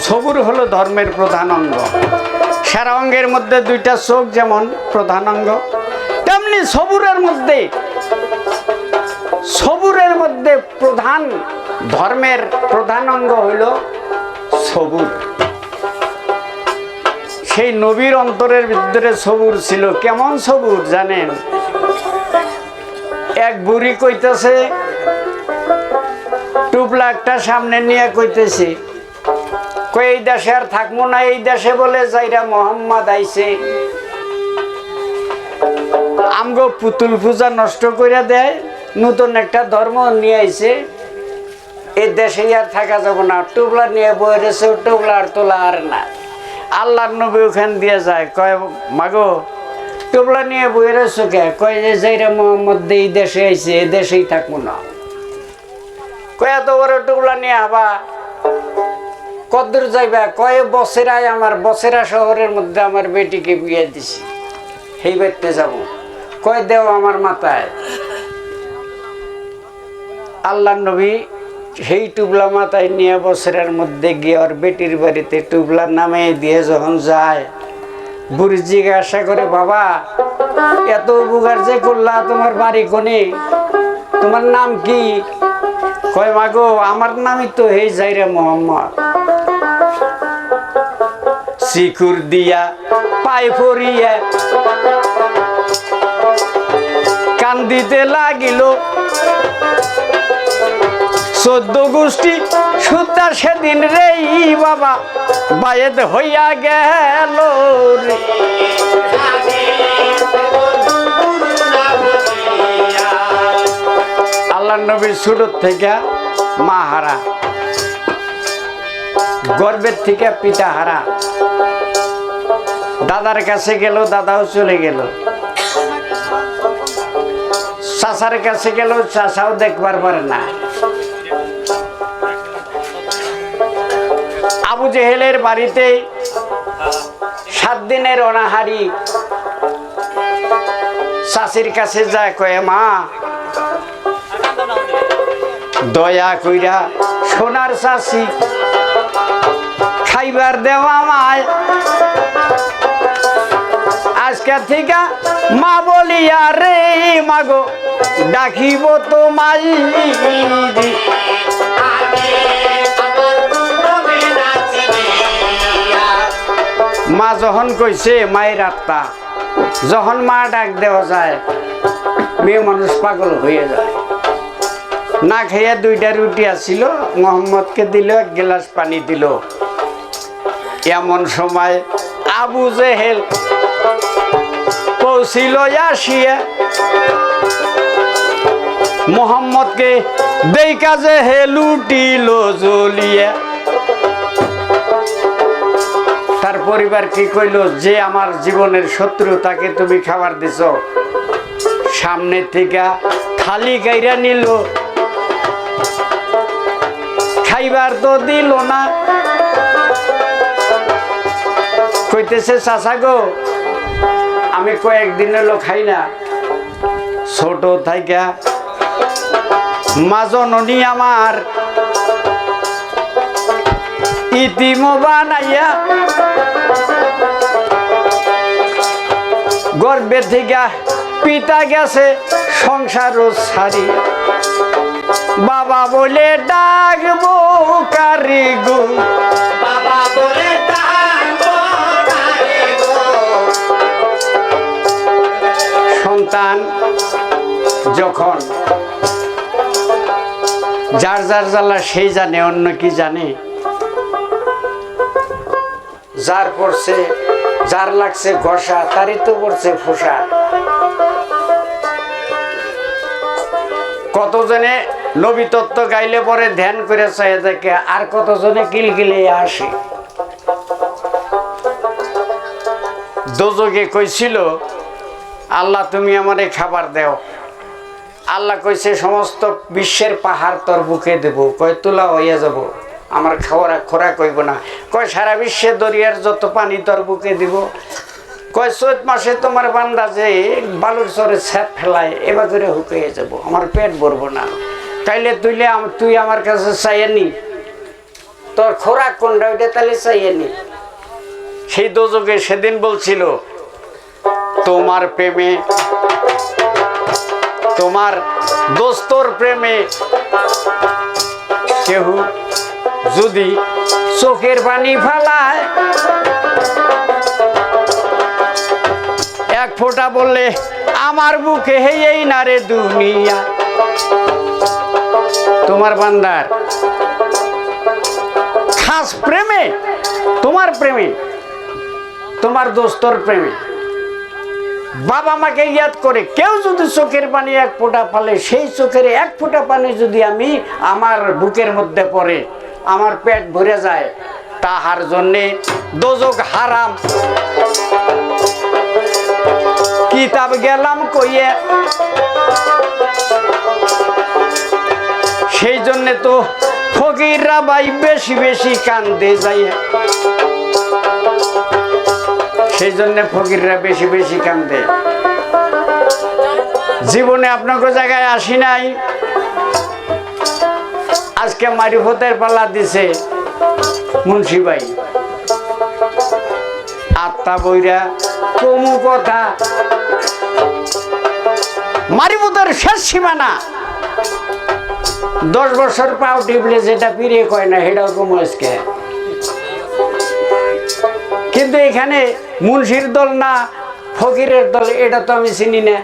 সবুর হলো ধর্মের প্রধান অঙ্গ। সারা অঙ্গের মধ্যে দুইটা চোখ যেমন প্রধান অঙ্গ, তেমনি সবুরের মধ্যে প্রধান ধর্মের প্রধান অঙ্গ হইল সবুর। সেই নবীর অন্তরের ভিতরে সবুর ছিল। কেমন সবুর জানেন? এক বুড়ি কইতেছে, টুপলা একটা সামনে নিয়ে কইতেছে, কই এই দেশে আর থাকবো না, এই দেশে বলে যাইরা মোহাম্মদ আইছে, আমগো পুতুল পূজা নষ্ট করে দেয়, নতুন একটা ধর্ম নিয়ে আইছে, এই দেশে আর থাকা যাব না। টুপলা নিয়ে বয়ে রয়েছে, টুপলা আর তোলা আর না। আল্লাহর নবী ওখান দিয়ে যায়, কয় মাগো টুপলা নিয়ে বয়ে রয়েছ কে? কয় যে যাইরা মোহাম্মদ এই দেশে আইছে, এই দেশেই থাকবো না। কয় এত বড় টুপলা নিয়ে আবা কদ্দূর যাইবা? কয় বসেরায় আমার বসেরা শহরের মধ্যে আমার বেটিকে বিয়ে দিছি, সেই বাড়িতে যাব। কয় দেও আমার মাথায়। আল্লাহ নবী সেই টুবলা মাথায় নিয়ে বছরের মধ্যে গিয়ে ওর বেটির বাড়িতে টুবলা নামে দিয়ে যখন যায়, বুড়ি জিজ্ঞাসা করে, বাবা এত উপকার যে করলা, তোমার বাড়ি কোনে, তোমার নাম কি? কয় মাগো আমার নামই তো এই যাইরা মোহাম্মদ। শিকুর দিয়া পায়ে পড়িয়া কান্দিতে লাগিল, 14 গোষ্ঠী সুদ্ধা সেদিন রে বাবা বায়েদ হইয়া গেল রে। আল্লাহ নবীর ছোট থেকে মা হারা, গর্বের থেকে পিতা হারা, দাদার কাছে গেল, দাদাও চলে গেল, চাচার কাছে গেল, চাচাও দেখবার পারে না। আবু জেহেলের বাড়িতে 7 দিনের অনাহারি, চাচির কাছে যায়, কয়ে মা দয়া কইরা সোনার চাচি খাইবার দেওয়া আমায়, আজকে থেকে মা বলিয়া রে মাগো ডাকিব তোমায়। মা যখন কইছে, মায়ের আত্মা যখন মা ডাক দেওয়া যায়, মেয়ে মানুষ পাগল হয়ে যায়। না খাইয়া 2টা রুটি আসিল, মোহাম্মদকে দিল, 1 গ্লাস পানি দিল। এমন সময় আবু জেহেল পৌঁছিল আসিয়া, মোহাম্মদকে দেখা জেহেল উঠিল জ্বলিয়া। তার পরিবার কি কইল, যে আমার জীবনের শত্রু তাকে তুমি খাবার দিছ, সামনে থেকে থালি গাইরা নিল, খাইবার তো দিল না। কইতেছে, চাচা গো আমি কয়েকদিন হলো খাই না, ছোট থাইকা মা জননী আমার ইতিম বানাইয়া গর্বে থেকে পিতা গেছে সংসার ছাড়ি, বাবা বলে ডাকবো কারি গো, বাবা বলে ডাকবো কারি গো। সন্তান যখন যার যার জ্বালা সেই জানে, অন্য কি জানে? যার পড়ছে, যার লাগছে ঘষা, তারই তো পড়ছে ফোসা। কতজনে নবী তত্ত্ব গাইলে পরে ধ্যান করে চাই দেখে, আর কতজনে কিলকিলে আসে। দোজকে কইছিল, আল্লাহ তুমি আমারে খাবার দেও। আল্লাহ কইছে, সমস্ত বিশ্বের পাহাড় তোর বুকে দেব। কয় তোলা হইয়া যাব, আমার খোরাক হইব না। কয় সারা বিশ্বে দরিয়ার যত পানি তোর বুকে দিব। কয় চৈত মাসে তোমার বান্দা যে বালুর চরে ছ্যাপ ফেলায়, এবার করে হুকিয়ে যাব, আমার পেট ভরবো না। তাইলে তুই আমার কাছে চাইয়ে নি, তোর খোরাক কোনটা ওইটা তাহলে চাইয়ে নি। সেই দোজকে সেদিন বলছিল, তোমার প্রেমে, তোমার দোস্তর প্রেমে কেউ যদি চোখের পানি ফেলায়, এক ফোঁটা বললে আমার বুকে হেই না রে দুনিয়া। তোমার বান্দার খাস প্রেমে, তোমার প্রেমে, তোমার দোস্তর প্রেমে বাবা মাকে ইয়াদ করে কেউ যদি চোখের পানি এক ফোঁটা ফেলে, সেই চোখের এক ফোঁটা পানি যদি আমি আমার বুকের মধ্যে পড়ে আমার পেট ভরে যায়, তাহার জন্যে দোজক হারাম। কিতাব গেলাম কইয়ে, সেই জন্যে তো ফকিররা ভাই বেশি বেশি কান্দে যায়, সেই জন্য ফকিররা বেশি বেশি কান্দে। জীবনে আপনাকে জায়গায় আসি নাই, আজকে মারিফতের পাল্লা দিছে মুন্সি ভাই। আত্মা বইরা কমু কথা, মারিফতের শেষ সীমানা। 10 বছর পাও টিপলে যেটা পিরিয়ে কয় না, সেটাও কমু আজকে। কিন্তু এখানে মুন্সির দল না ফকিরের দল, এটা তো আমি চিনি না।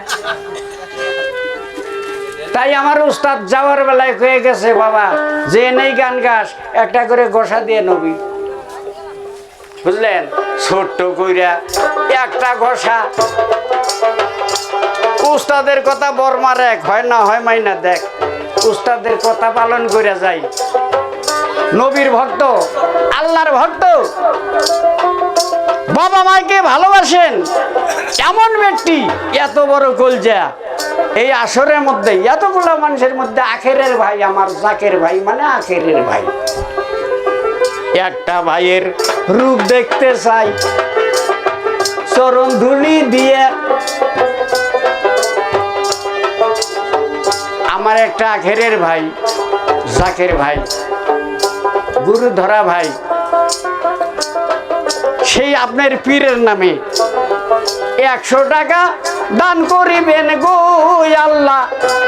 তাই আমার উস্তাদ যাওয়ার বেলায় হয়ে গেছে, বাবা যে নেই গান গাস, একটা করে গোসা দিয়ে নবী, বুঝলেন? ছোট্ট কইরা একটা ঘষা। উস্তাদের কথা বর্মার এক হয় না হয় মাইনা দেখ, উস্তাদের কথা পালন করে যাই। নবীর ভক্ত, আল্লাহর ভক্ত, বাবা মাকে ভালোবাসেন এমন ব্যক্তি, এত বড় কলজা এই আসরের মধ্যে, এতগুলো মানুষের মধ্যে আখেরের ভাই আমার জাকের ভাই, মানে আখেরের ভাই। একটা ভাইয়ের রূপ দেখতে চাই, চরণ ধুলি দিয়ে। আমার একটা আখেরের ভাই, জাকের ভাই, গুরু ধরা ভাই, সেই আপনার পীরের নামে 100 টাকা দান করিবেন গো আল্লাহ,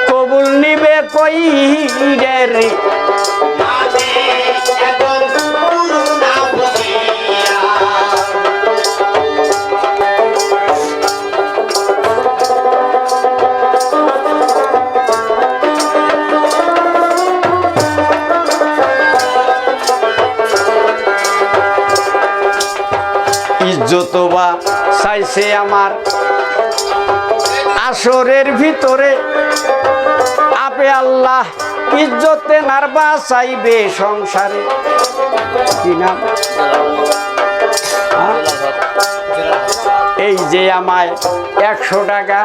কবুল নিবে কই রে। ইজ্জতবা চাইছে আমার আসরের ভিতরে, আপে আল্লাহ ইজ্জতে নারবা চাইবে সংসারে। কি নাম? এই যে আমায় 100 টাকা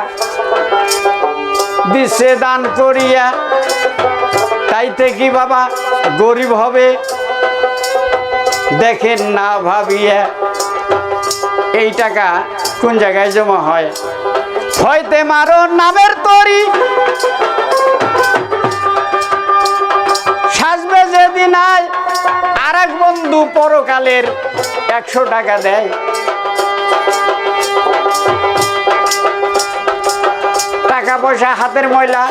দিছে দান করিয়া, তাইতে কি বাবা গরিব হবে? দেখেন না ভাবিয়া এই টাকা কোন জায়গায় জমা হয়? হইতে মারো নামের তরি, সাজবে যেদিন আয় আর এক বন্ধু পরকালের 100 টাকা দেয়। টাকা পয়সা হাতের ময়লা,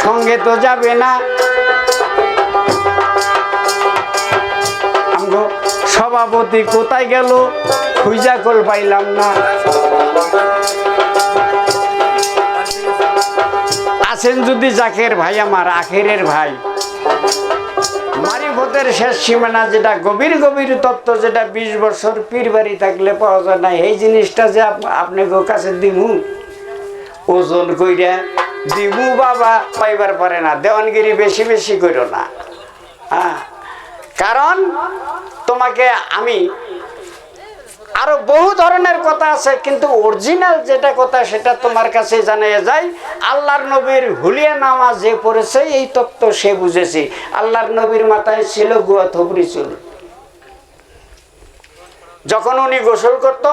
সঙ্গে তো যাবে না। আমগো সভাপতি কোথায় গেল, খুঁজা কল পাইলাম না। আছেন যদি জাকের ভাই আমার, আখেরের ভাই, মারিফতের শেষ সীমানা যেটা গভীর গভীর তত্ত্ব, যেটা 20 বছর পীর বাড়ি থাকলে পাওয়া যায় না, এই জিনিসটা যে আপনার কাছে দিমু, ওজন কইরা দিমু বাবা, পাইবার পারে না। দেওয়ানগিরি বেশি বেশি করো না, হ্যাঁ। কারণ তোমাকে আমি আরো বহু ধরনের কথা আছে, কিন্তু অরিজিনাল যেটা কথা সেটা তোমার কাছে জানিয়ে যায়। আল্লাহর নবীর হুলিয়া নামাজ যে পড়েছে এই তত্ত্ব সে বুঝেছে। আল্লাহর নবীর মাথায় ছিল গুয়া থবরি চুল, যখন উনি গোসল করত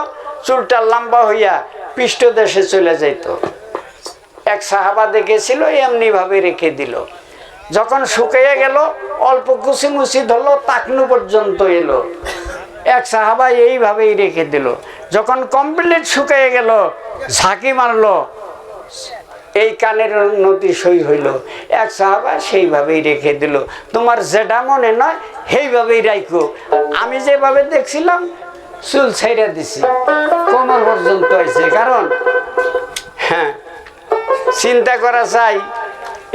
চুলটা লম্বা হইয়া পৃষ্ঠদেশে চলে যাইত। এক সাহাবা দেখেছিল এমনি ভাবে রেখে দিল। যখন শুকিয়ে গেল অল্প কুচি মুচি ধরলো টাকনু পর্যন্ত এলো, এক সাহাবা এইভাবেই রেখে দিল। যখন কমপ্লিট শুকিয়ে গেল ঝাঁকি মারলো, এই কানের উন্নতি সই হইল, এক সাহাবা সেইভাবেই রেখে দিল। তোমার যেটা মনে নয় সেইভাবেই রাখো। আমি যেভাবে দেখছিলাম চুল ছাইড়া দিছি, কোমর পর্যন্ত হয়েছে। কারণ হ্যাঁ, চিন্তা করা চাই,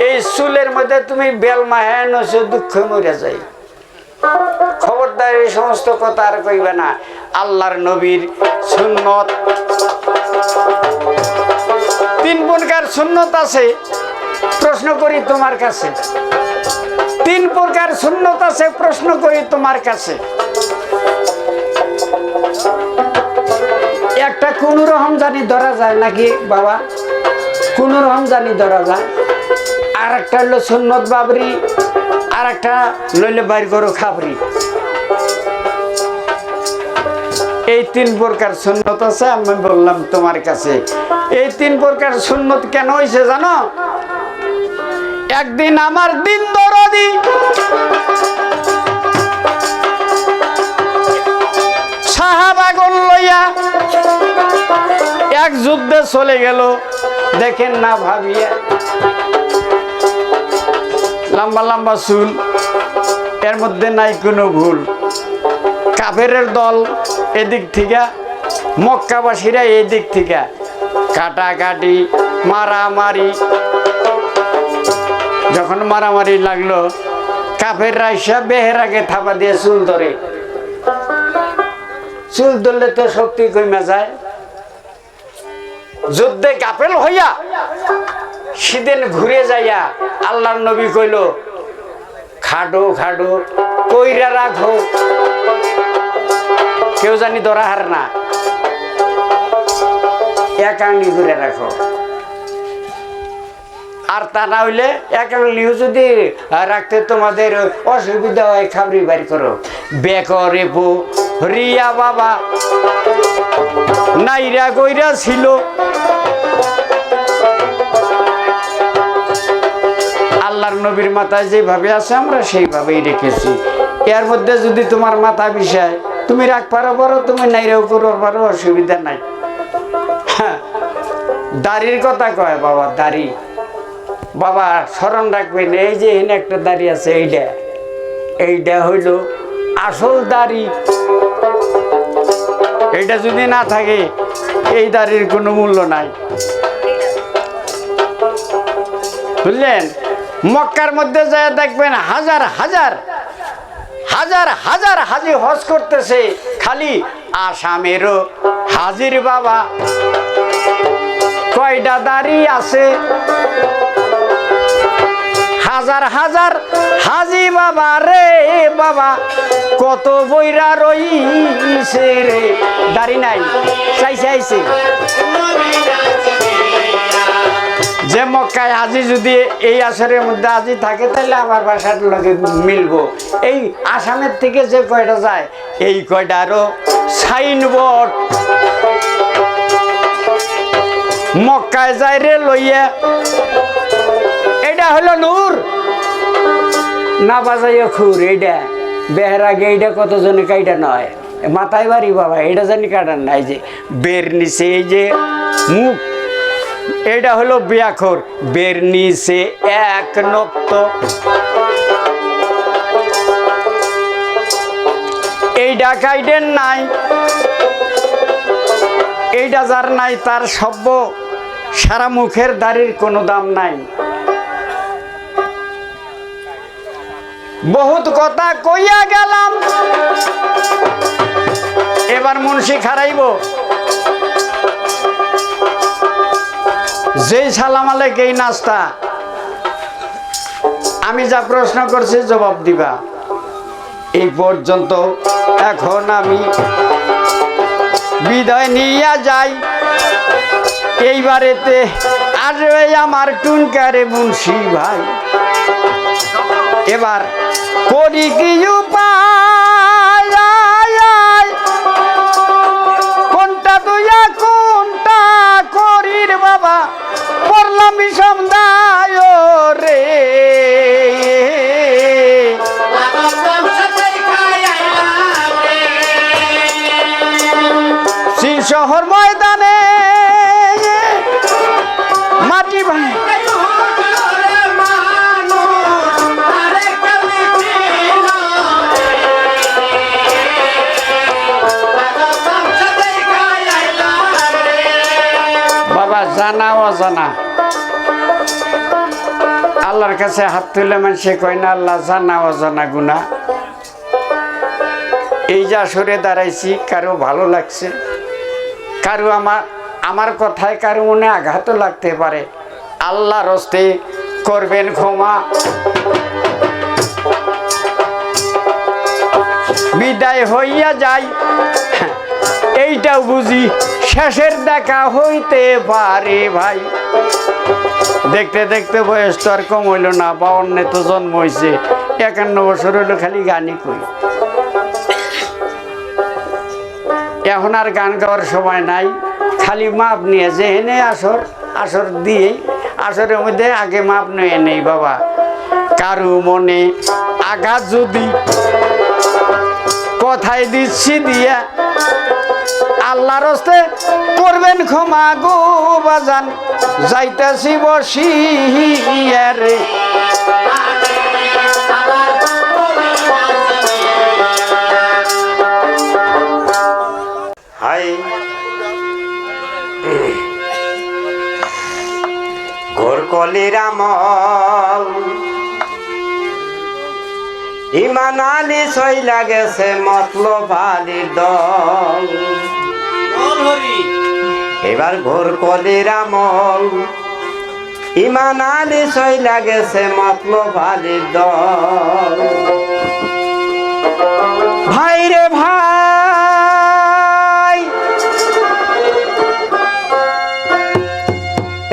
এই চুলের মধ্যে তুমি বেল মাহায় নছো, দুঃখ মরে যাই। খবরদার এই সমস্ত কথা আর কইবে না। আল্লাহর নবীর সুন্নত, 3 প্রকার সুন্নত আছে। প্রশ্ন করি তোমার কাছে, 3 প্রকার সুন্নত আছে, প্রশ্ন করি তোমার কাছে। একটা কোন রকম জানি ধরা যায় নাকি বাবা, কোন রকম জানি ধরা যায়। আর একটা হলো সুন্নত বাবরি, আর একটা লইলে বাইর করো খাবরি। এই 3 প্রকার সুন্নত আছে। আমি বললাম তোমার কাছে এই 3 প্রকার সুন্নত কেন হয়েছে জানো? একদিন আমার দিন দরদি সাহাবাগণ লইয়া এক যুদ্ধে চলে গেল। দেখেন না ভাবিয়া, লম্বা লম্বা চুল, এর মধ্যে নাই কোনো ভুল। কাফেরের দল এদিক থেকে, মক্কাবাসীরা এই দিক থেকে, কাটাকাটি মারামারি। যখন মারামারি লাগলো, কাফেররা এসে বেহেরাকে থাপা দিয়ে চুল ধরে। চুল ধরলে তো শক্তি কমে যায়। যুদ্ধে গাফেল হইয়া সেদিন ঘুরে যাইয়া আল্লাহর নবী কইল, খাডো খাডো কইরা রাখো, কেউ জানি ধরা হার না, এক আঙুলি ঘুরে রাখো। আর তা না হইলে এক আঙুলিও যদি রাখতে তোমাদের অসুবিধা হয়, খাবরি বাড়ি করো। বেকরে বো রিয়া বাবা নাইরা কইরা ছিল। আল্লাহর নবীর মাথায় যেভাবে আছে আমরা সেইভাবেই রেখেছি। এর মধ্যে যদি তোমার মাথা বিষয় তুমি রাখ পারো পারো, তুমি নাইরাও করো পারো, অসুবিধা নাই। হ্যাঁ, দাড়ির কথা কয় বাবা, দাড়ি বাবা স্মরণ রাখবেন। এই যে এখানে একটা দাড়ি আছে, এইটা হইল আসল দাড়ি। এইটা যদি না থাকে এই দাড়ির কোনো মূল্য নাই, বুঝলেন? মক্কার মধ্যে যায় দেখবেন হাজার হাজার হাজার হাজার হাজি হজ করতেছে, খালি আসামেরও হাজির বাবা। কয়টা দাড়ি আছে? হাজার হাজার হাজি বাবা রে বাবা, কত বইরা রইছে রে, দাড়ি নাই, চাইছে আইছে। যে মক্কায় হাজি যদি এই আসরের মধ্যে হাজি থাকে, তাহলে আমার বাসার লগে মিলবো। এই আসামের থেকে যে কয়টা যায়, এই কয়টারও সাইনবোর্ড মক্কায় যায় রে লইয়া। এটা হলো নূর, না বাজাইয়া খুর। এইটা বেহরাগে, এইটা কতজনে কাইটা নয়, মাথায় বাড়ি বাবা, এটা জানি কাটার নাই। যে বের নিচে এই যে মুখ, এটা হলো বিয়াখর, বের নিচে এক নক্ত। এইটা কাইডেন নাই, এইটা যার নাই তার সভ্য সারা মুখের দাড়ির কোনো দাম নাই। বহুত কথা কইয়া গেলাম, এবার মুন্সি খারাইব। যেই সালাম আলাইকুম এই নাস্তা, আমি যা প্রশ্ন করছি জবাব দিবা। এই পর্যন্ত, এখন আমি বিদায় নিয়ে যাই। এইবারেতে আসবে আমার টুনকারে মুন্সি ভাই। এবার করি কি উপায়, কোনটা তুইয়া কোনটা করির বাবা, পড়লা বিষম দায় রে শহর ময়দানে মাটি ভাই বাবা জানা অজানা আল্লাহর কাছে হাত তুলে মানুষে কয় না আল্লাহ জানা অজানা গুনাহ এই যা সরে দাঁড়াইছি কারো ভালো লাগছে কারো আমার কথায় কারো মনে আঘাতও লাগতে পারে আল্লাহর হস্তে করবেন ক্ষমা বিদায় হইয়া যাই এইটাও বুঝি শেষের দেখা হইতে পারে ভাই দেখতে দেখতে বয়স তো আর কম হইল না 52 তো জন্ম হয়েছে 51 বছর হইলো খালি গানই কই এখন আর গান গাওয়ার সময় নাই খালি মাপ নিয়ে যে এনে আসর দিয়ে আসরের মধ্যে আগে মাপ নিয়ে নেই বাবা কারু মনে আঘাত যদি কথায় দিচ্ছি দিয়া আল্লাহর হস্তে করবেন ক্ষমা গো বাজান যাইতাছি বসিয়া রে হাই ঘোর কলির আমল ইমান আলী সইলা গেছে মতলব আলীর দল এবার ঘোর কলির আমল ইমান আলী সইলা গেছে মতলব আলীর দল ভাই রে ভাই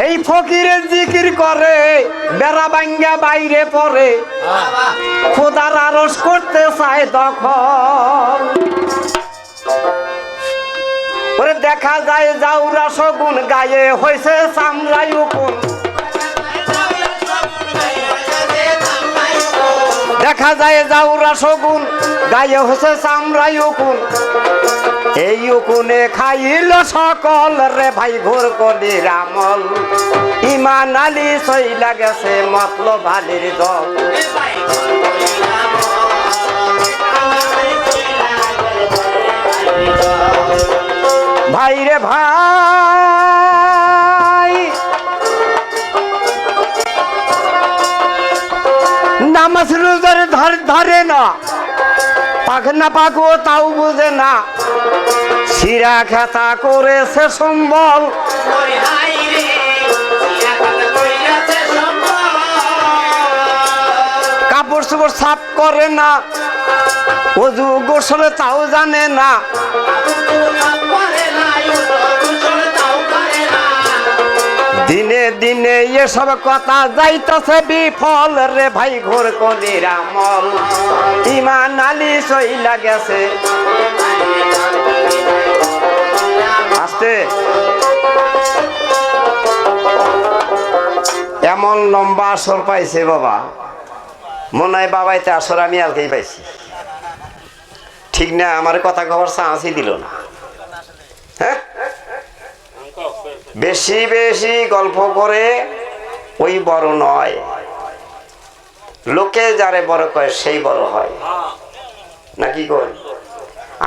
এই ফকিরের জিকির করে বেড়া ভাঙ্গা বাইরে পড়ে খোদার আরশ করতে চায় দখল ওরে দেখা যায় জাউরা শগুন গায়ে হয়েছে চামড়াই উকুন দেখা যায় জাউরা শগুন গায়ে হয়েছে চামড়াই উকুন এই উকুনে খাইল সকল রে ভাই ঘোর কলির আমল ইমান আলী সইলা গেছে মতলব আলীর দল ভাই রে ভাই নামাজ রোজার ধরে না পাক না পাকো তাও বুঝে না শিরা খেতা করেছে সম্বল কাপড় চোপড় সাফ করে না ওযু গোসলে তাও জানে না দিনে দিনে এসব কথা যাইতেছে বিফল রে ভাই ঘোর কলির আমল ইমান আলী সইলা গেছে আস্তে এমন লম্বা আসর পাইছে বাবা মনে হয় বাবাইতে আসর আমি আলকেই পাইছি ঠিক না আমার কথা খবর চান্সই দিল না হ্যাঁ বেশি বেশি গল্প করে ওই বড় নয় লোকে যারে বড় কয় সেই বড় হয় নাকি কই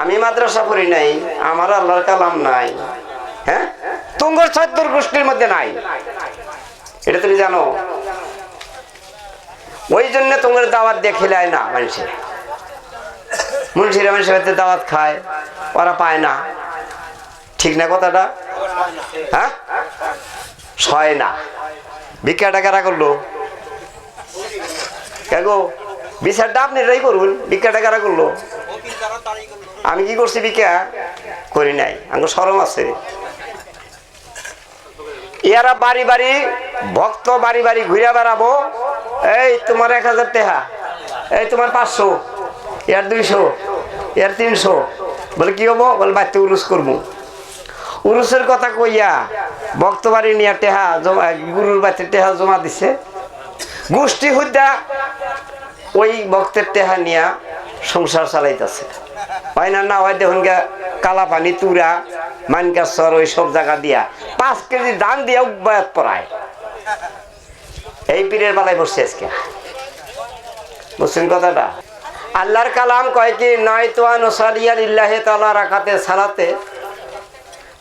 আমি মাদ্রাসা পড়ি নাই আমার আল্লাহর কালাম নাই হ্যাঁ তুঙ্গর ৭০ গোষ্ঠীর মধ্যে নাই এটা তুমি জানো ওই জন্য তোমার দাওয়াত দেখিলায় না মানুষের মুন্সিরা মানুষের দাওয়াত খায় ওরা পায় না ঠিক না কথাটা হ্যাঁ ছয় না ভিক্ষাটা কারা করলো কেগো বিচারটা আপনি এটাই করুন ভিক্ষাটা কারা করলো আমি কি করছি ভিক্ষা করি নাই আমার শরম আছে ইয়ারা বাড়ি বাড়ি ভক্ত বাড়ি বাড়ি ঘুরে বেড়াবো এই তোমার ১০০০ টাকা এই তোমার ৫০০ ইয়ার ২০০ ইয়ার ৩০০ বলে কি হবো বলে বাড়িতে উরুস করবো উরুসের কথা কইয়া বক্তবাড়ি নিয়ে টেহা জমা, গুরুর বাড়িতে টেহা জমা দিছে। গোষ্ঠী হুদ্দা ওই ভক্তের টেহা নিয়া সংসার চালাইতেছে। হয় না? না হয় দেখুন গা কালা পানি তুরা মানকাসর ওই সব জায়গা দিয়া 5 কেজি দান দিয়া উব্বায়াত পড়ায়। এই পীরের বেলায় বসছে আজকে, বুঝছেন কথাটা? আল্লাহর কালাম কয় কি, নয় তো আনুসালিয়া লিল্লাহি তাআলা রাকাতে সালাতে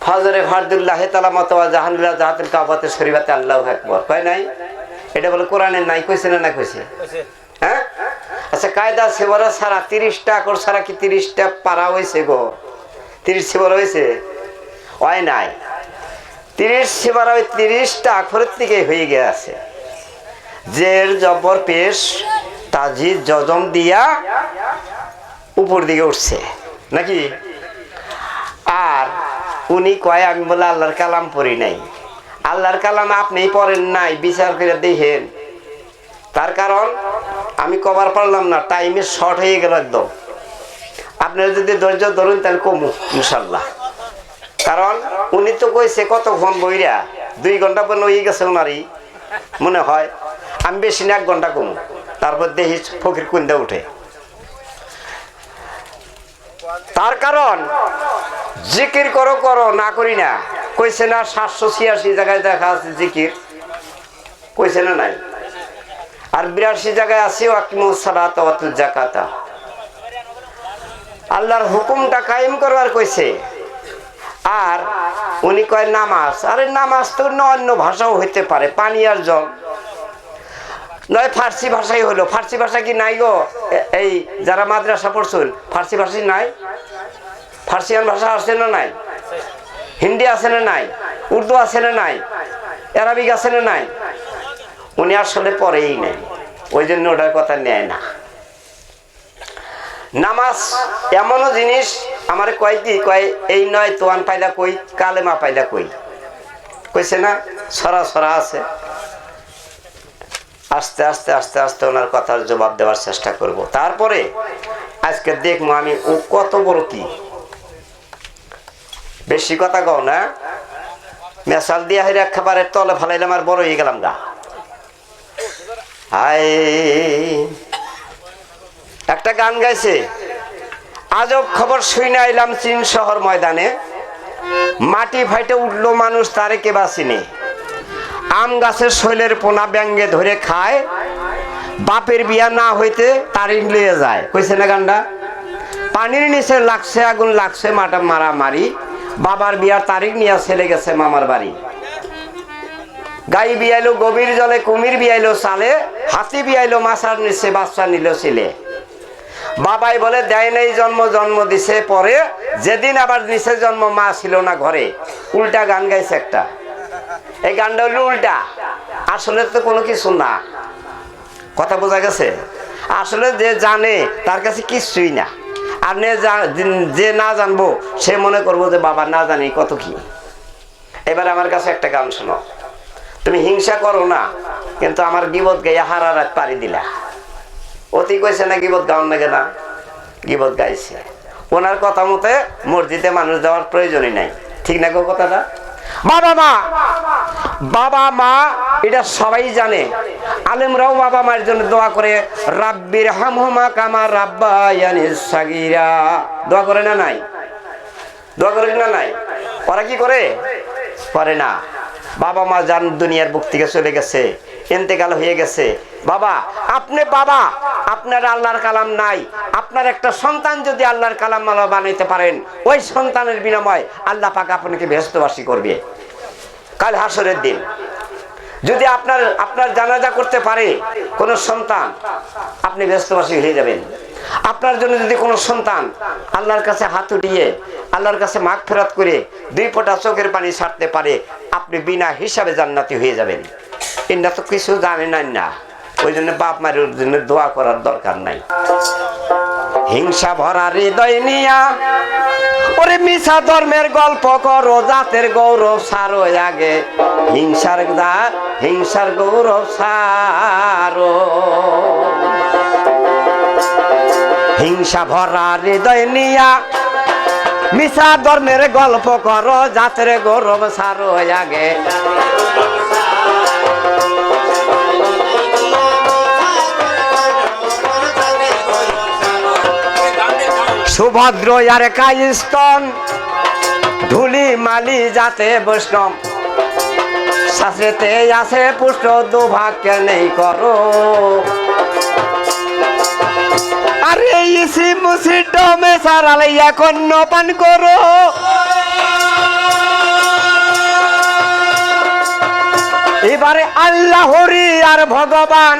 ফজরে ফারদুল্লাহি তাআলা মাতওয়া জাহানুল্লাহ জাহাতুল কাবাতে শরীফাতে আল্লাহু আকবার কয় নাই? এটা বলে কোরআনের নাই, কইছে না? না কইছে? হ্যাঁ, আচ্ছা কায়দা সেবরা সারা 30টা আকর সারা কি 30টা পারা হয়েছে গো? 30 সেবর হয়েছে? হয় নাই। 30 সেবরা ওই 30টা আখরের থেকে হয়ে গেছে। জের জবর পেশ তাজিদ জজম দিয়া উপর দিকে উঠছে নাকি? আর উনি কয় আমি বলে আল্লাহর কালাম পড়ি নাই। আল্লাহর কালাম আপনি পড়েন নাই, বিচার করে দেখেন। তার কারণ আমি কভার পারলাম না, টাইমে শর্ট হয়ে গেল একদম। আপনারা যদি ধৈর্য ধরুন তাহলে কমু ইনশাল্লাহ। কারণ উনি তো কইছে কতক্ষণ বইরা 2 ঘন্টা পর হয়ে গেছে ওনারই মনে হয়। আমি বেশি না 1 ঘন্টা কমু, তারপর দেখি ফকির কুন্দা উঠে। তার কারণ জিকির করো করো না করি না, কইছে না? 786 জায়গায় দেখা আছে জিকির, কইছে না নাই? আর 82 জায়গায় আছে ওয়াকিমুস সালাতা ওয়া আতুজ যাকাতা। আল্লাহর হুকুমটা কায়েম করবার কইছে। আর উনি কয় নামাজ। আরে নামাজ তো অন্য ভাষাও হইতে পারে, পানি আর জল। নয় ফার্সি ভাষাই হলো। ফার্সি ভাষা কি নাই গো? এই যারা মাদ্রাসা পড়ছেন ফার্সি ভাষা নাই? ফার্সিয়ান ভাষা আছে না নাই? হিন্দি আছে না নাই? উর্দু আছে না নাই? আরবিক আছে না নাই? উনি আসলে পড়েই নাই, ওই জন্য ওটার কথা নেয় না। নামাজ এমনও জিনিস, আমার কয় কি কয়, এই নয় তোয়ান পাইলা কই, কালেমা পাইলা কই, কইছে না? সরা সরা আছে। আস্তে আস্তে আস্তে আস্তে ওনার কথার জবাব দেওয়ার চেষ্টা করব। তারপরে আজকে দেখবো আমি ও কত বড় কি। বেশি কথা কও না, মেশাল দিয়া হেরে খাবারের তলে ফালাইলাম আর বড় হয়ে গেলাম গা। হাই, একটা গান গাইছে, আজব খবর শুনে আইলাম চীন শহর ময়দানে, মাটি ফাইটে উঠলো মানুষ তারে কে বাঁচিনি, আম গাছের শৈলের পোনা ব্যাঙ্গে ধরে খায়, বাপের বিয়া না হইতে তারিখ লিয়ে যায়। কইছে না গানটা? পানির নিচে লাগছে আগুন, লাগছে মাটা মারামারি, বাবার বিয়ার তারিখ নিয়ে ছেলে গেছে মামার বাড়ি। গাই বিয়াইলো গভীর জলে, কুমির বিয়াইলো চালে, হাতি বিয়াইলো মাছার নিচে, বাচ্চা নিল ছিলে। বাবাই বলে দেয় নাই জন্ম, জন্ম দিছে পরে, যেদিন আবার নিচে জন্ম মা ছিল না ঘরে। উল্টা গান গাইছে একটা। এই গানটা হলো উল্টা, আসলে তো কোনো কিছু না। কথা বোঝা গেছে? আসলে যে জানে তার কাছে কিছুই না। আর যে না জানবো সে মনে করবো যে বাবা না জানি কত কি। এবার আমার কাছে একটা গান শোনো। তুমি হিংসা করো না, কিন্তু আমার গিবত গাইয়া হারারাত পারি দিলা। অতি কইছে না গিবত গাও না, কেনা গিবত গাইছে। ওনার কথা মতে মসজিদে মানুষ দেওয়ার প্রয়োজনই নাই, ঠিক না গো কথাটা? বাবা মা, বাবা মা এটা সবাই জানে। আলেমরাও বাবা মায়ের জন্য দোয়া করে, রাব্বির হামহুমা কামা রাব্বায়ানি সাগীরা। দোয়া করে না নাই? দোয়া করে না নাই? ওরা কি করে? করে না। বাবা মা জান দুনিয়ার বুক থেকে চলে গেছে, ইন্তেকাল হয়ে গেছে। বাবা আপনি, বাবা আপনার আল্লাহর কালাম নাই, আপনার একটা সন্তান যদি আল্লাহর কালাম মালা বানাইতে পারেন, ওই সন্তানের বিনিময় আল্লাহ পাক আপনাকে বেহেশতবাসী করবে কাল হাসরের দিন। যদি আপনার জানাজা করতে পারে কোন সন্তান, আপনি বেহেশতবাসী হয়ে যাবেন। আপনার জন্য যদি কোনো সন্তান আল্লাহর কাছে হাত উঠিয়ে আল্লাহর কাছে মাগফিরাত করে 2 ফোঁটা চোখের পানি ছাড়তে পারে, আপনি বিনা হিসাবে জান্নাতি হয়ে যাবেন। এটা তো কিছু জানেন না, ওই জন্য বাপ মায়ের জন্য দোয়া করার দরকার নাই। হিংসা ভরা হৃদয় নিয়া ওরে মিছা ধর্মের গল্প করো, জাতের গৌরব সারো আগে, হিংসার গৌরব সারো। হিংসা ভরা হৃদয় নিয়া মিছা ধর্মের গল্প করো, জাতের গৌরব সারো আগে। সুভদ্র আর কায়স্তন, ধুলি মালি জাতে বৈষ্ণব, শাস্ত্রেতে আছে পুষ্ট দুর্ভাগ্য নেই করো। আরে ইসি মুসি ডমে সারালে এখন পান করো। এবারে আল্লাহ হরি আর ভগবান,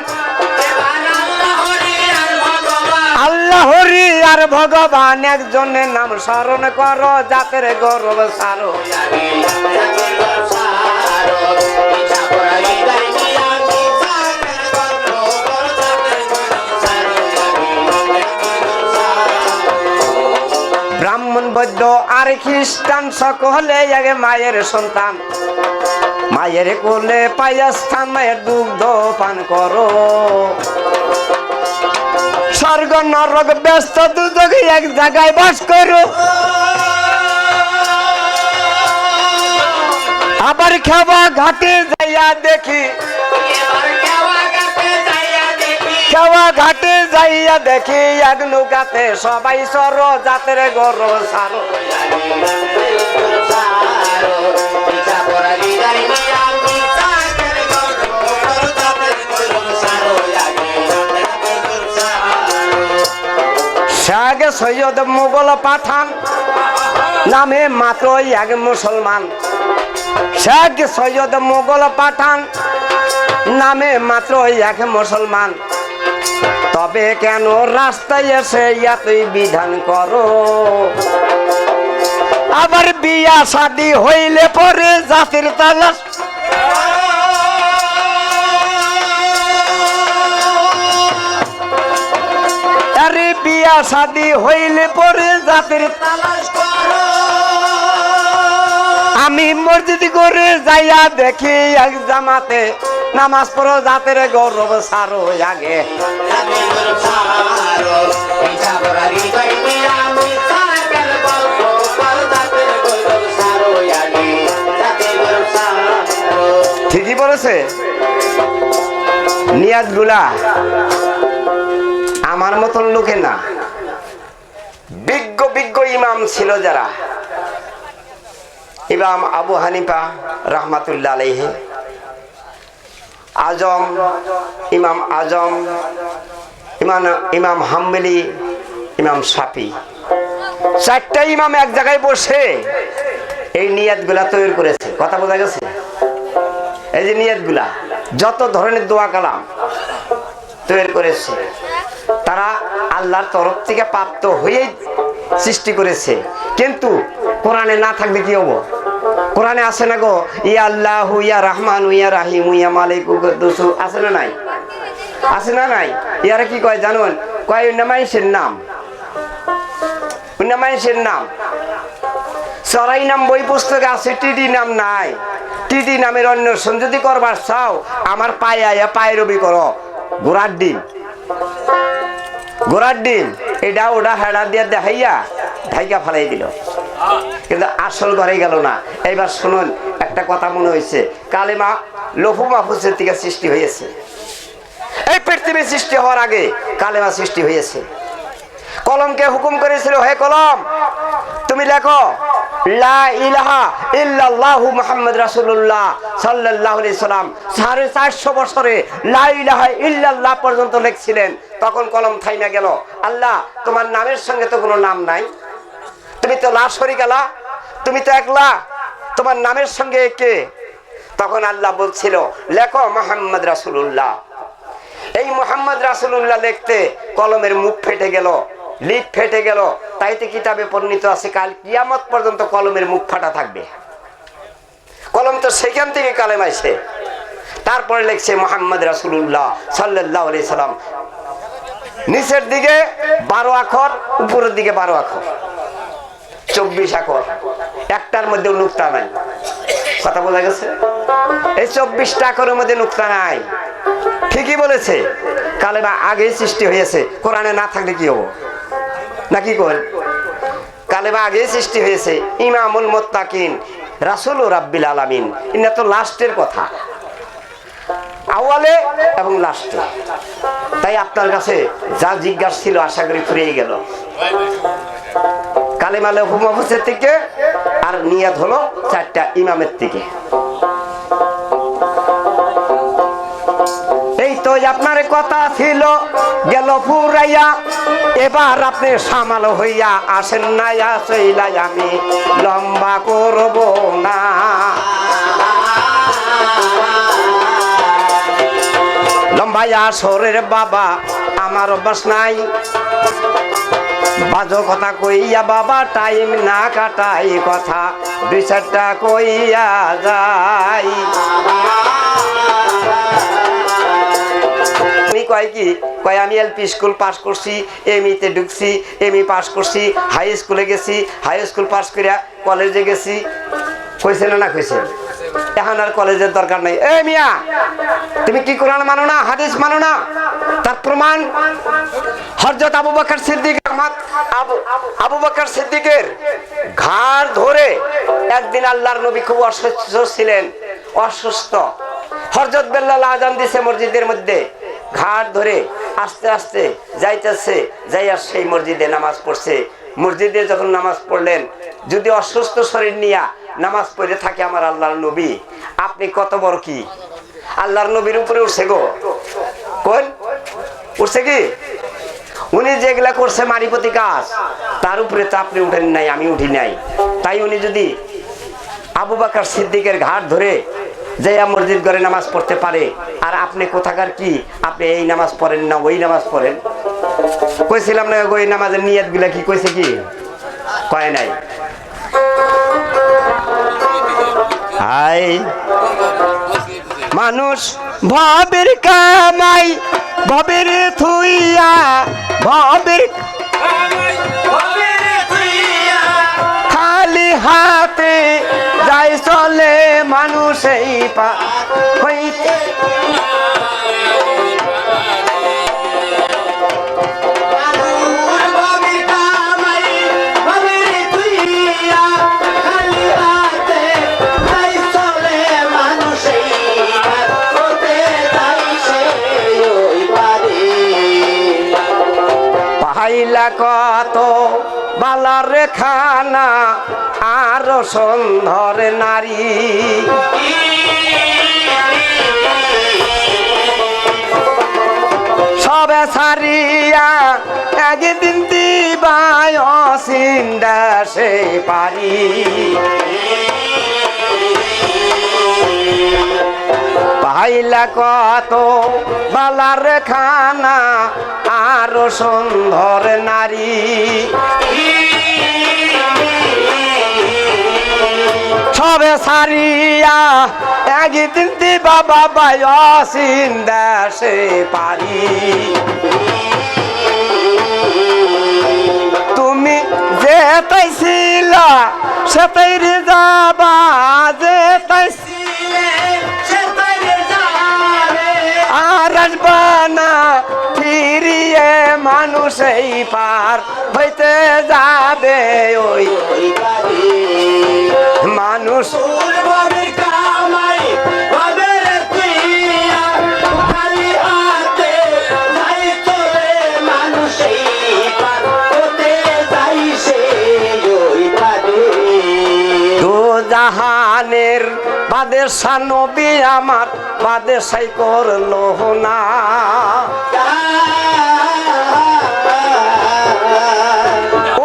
আল্লাহ হরি আর ভগবান একজনের নাম স্মরণ করো, জাতের গৌরব সারো। ব্রাহ্মণ বৈদ্য আর খ্রিস্টান সকলে আগে মায়ের সন্তান, মায়ের কোলে পাইয়া স্থান, মায়ের দুগ্ধ পান করো। স্বর্গ নরক ব্যস্ত দুজক এক জায়গায় বাস করো। আবার খাওয়া ঘাটে যাইয়া দেখি, খাওয়া ঘাটে যাইয়া দেখি এক নৌকাতে সবাই সর, জাতের গৌরব সারো। শাহ সৈয়দ মুঘল পাঠান নামে মাত্র এক মুসলমান, শাহ সৈয়দ মুঘল পাঠান নামে মাত্র এক মুসলমান। তবে কেন রাস্তায় এসে এতই বিধান করো? আবার বিয়া শাদী হইলে পরে জাতির তালাশ, আরে বিয়া শাদী হইলে পরে জাতির তালাশ করো। আমি মসজিদ করে যাইয়া দেখি এক জামাতে নামাজ পড়ো, জাতের গৌরব সারো আগে। ঠিকই বলেছে। নিয়াত গুলা আমার মতন লোকে না, বিজ্ঞ বিজ্ঞ ইমাম ছিল যারা, ইমাম আবু হানিফা রহমাতুল্লাহ আলাইহি, আজম ইমাম আজম, ইমাম হাম্বলি, ইমাম শাফি, চারটা ইমাম এক জায়গায় বসে এই নিয়াত গুলা তৈরি করেছে। কথা বোঝা গেছে? এই যে নিয়াত গুলা যত ধরনের দোয়া কালাম তৈরি করেছে, তারা আল্লাহর তরফ থেকে প্রাপ্ত হয়েই সৃষ্টি করেছে। কিন্তু কোরআনে না থাকলে কি হবো? কোরআনে আছে না গো, ইয়া আল্লাহ ইয়া রহমান ইয়া রাহিম ইয়া মালিক কুদ্দুস, আছে না নাই? আছে না নাই? ইয়ারা কি কয় জানুন? কয় নামাইশের নাম, নামাইশের নাম সরাই নাম বই পুস্তকে আছে, টিডি নাম নাই। টিডি নামের অন্য যদি করবার চাও আমার পায়ে আয়া পায়ে রবি করো। ঘোড়ার ডিম, ঘোড়ার ডিম এটা ওটা হেডা দিয়ে দেখাইয়া ঢাইকা ফালাই দিল, কিন্তু আসল ঘরে গেল না। এইবার শুনুন, একটা কথা মনে হয়েছে, কালেমা লৌহ মাহফুজের থেকে সৃষ্টি হয়েছে। এই পৃথিবী সৃষ্টি হওয়ার আগে কালেমা সৃষ্টি হয়েছে। কলমকে হুকুম করেছিল, হে কলম তুমি লেখো লা ইলাহা ইল্লাল্লাহু মুহাম্মদ রাসূলুল্লাহ সাল্লাল্লাহু আলাইহি সাল্লাম। 450 বছরে লা ইলাহা ইল্লাল্লাহ পর্যন্ত লিখছিলেন। তখন কলম থাইমা গেল। আল্লাহ তোমার নামের সঙ্গে তো কোনো নাম নাই, তুমি তো লা শরীকা লাহ, তুমি তো একলা, তোমার নামের সঙ্গে কে? তখন আল্লাহ বলছিল লেখো মুহাম্মদ রাসূলুল্লাহ। এই মুহাম্মদ রাসূলুল্লাহ লিখতে কলমের মুখ ফেটে গেল, লিপ ফেটে গেল। তাইতে কিতাবে বর্ণিত আছে কাল কিয়ামত পর্যন্ত কলমের মুখ ফাটা থাকবে। কলম তো সেখান থেকে কালেম আইছে। তারপরে লিখছে মুহাম্মদ রাসূলুল্লাহ সাল্লাল্লাহু আলাইহি সাল্লাম। নিচের দিকে 12 আখর, উপরের দিকে 12 আখর, 24 আখর, একটার মধ্যে নুকতা নাই। কথা বোঝা গেছে? এই 24টা আখরের মধ্যে নুকতা নাই। ঠিকই বলেছে, কালেমা আগেই সৃষ্টি হয়েছে। কোরআনে না থাকলে কি হবো? নাকি করেন? কালেমা আগে সৃষ্টি হয়েছে ইমামুল মুত্তাকিন রাসূল রাব্বিল আলামিন। এটা তো লাস্টের কথা, আওয়ালে এবং লাস্টে। তাই আপনার কাছে যা জিজ্ঞাসা ছিল আশা করি ফুরিয়ে গেল। কালেমা লৌহ মাহফুজের থেকে আর নিয়াত হলো 4টা ইমামের থেকে। এই তো আপনার কথা ছিল গেল ফুরাইয়া, এবার আপনি সামাল হইয়া আসেন না চইলাই আমি লম্বা করব না। লম্বাইয়া সরের বাবা আমার অভ্যাস নাই, বাজো কথা কইয়া বাবা টাইম না কাটাই, কথা 2-4টা কইয়া যাই। কয় কি কয় আমি এলপি স্কুল পাস করছি, এমইতে ঢুকছি, এমই পাস করছি, হাই স্কুলে গেছি, হাই স্কুল পাস করিয়া কলেজে গেছি। কইছে না কইছে? এখন আর কলেজের দরকার নাই। এ মিয়া, তুমি কি কোরআন মানো না, হাদিস মানো না? তার প্রমাণ হযরত আবু বকর সিদ্দিক, আবু বকর সিদ্দিকের ঘাড় ধরে একদিন আল্লাহর নবী খুব অসুস্থ ছিলেন, অসুস্থ। হযরত বেলাল আযান দিছে মসজিদের মধ্যে, ঘাট ধরে আস্তে আস্তে যাইতেছে, যাইয়া সেই মসজিদে নামাজ পড়ছে। মসজিদে যখন নামাজ পড়লেন, যদি অসুস্থ শরীর নিয়া নামাজ পড়ে থাকে আমার আল্লাহর নবী, আপনি কত বড় কি আল্লাহর নবীর উপরে উঠছে গো? কোন উঠছে কি? উনি যেগুলা করছে মারিপতি কাজ, তার উপরে তো আপনি উঠেন নাই, আমি উঠি নাই। তাই উনি যদি আবু বকর সিদ্দিকের ঘাট ধরে যাইয়া মসজিদ ঘরে নামাজ পড়তে পারে, আর আপনি কোথাকার কি, আপনি এই নামাজ পড়েন না ওই নামাজ পড়েন? কইছিলাম না ওই নামাজের নিয়ত গুলা কি কইছে কি? কয় নাই। হাই মানুষ ভবের কামাই ভবের থুইয়া, ভবের খালি হাতে যাই চলে মানুষ এই পা হইতে। পাইলা কত বালার খানা আর সুন্দর নারী, সবে সারিয়া একদিন দিবায় চিন্তা সে পারি। পাইলা কত বালার খানা আর সুন্দর নারী, সবে সারিয়া একদিন দিবা বাবা চিন্তা সে পারি। তুমি যেতাইছিলা সেটাই রে যাবা, যেতাইছিলে আর আসবা না ফিরিয়ে, মানুষ এই পার হইতে যাবে ওই মানুষ। জাহানের বাদশা নবী আমার বাদশাই করলো না,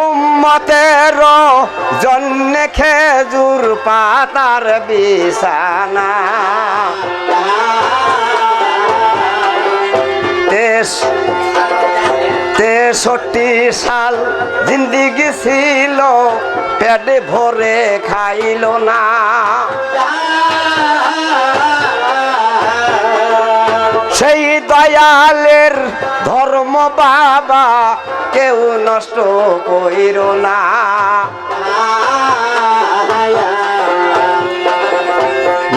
উম্মতের জন্য খেজুর পাতার বিছানা। 63 সাল জিন্দিগি ছিল, পেটে ভরে খাইল না। সেই দয়ালের ধর্ম বাবা কেউ নষ্ট কইর না।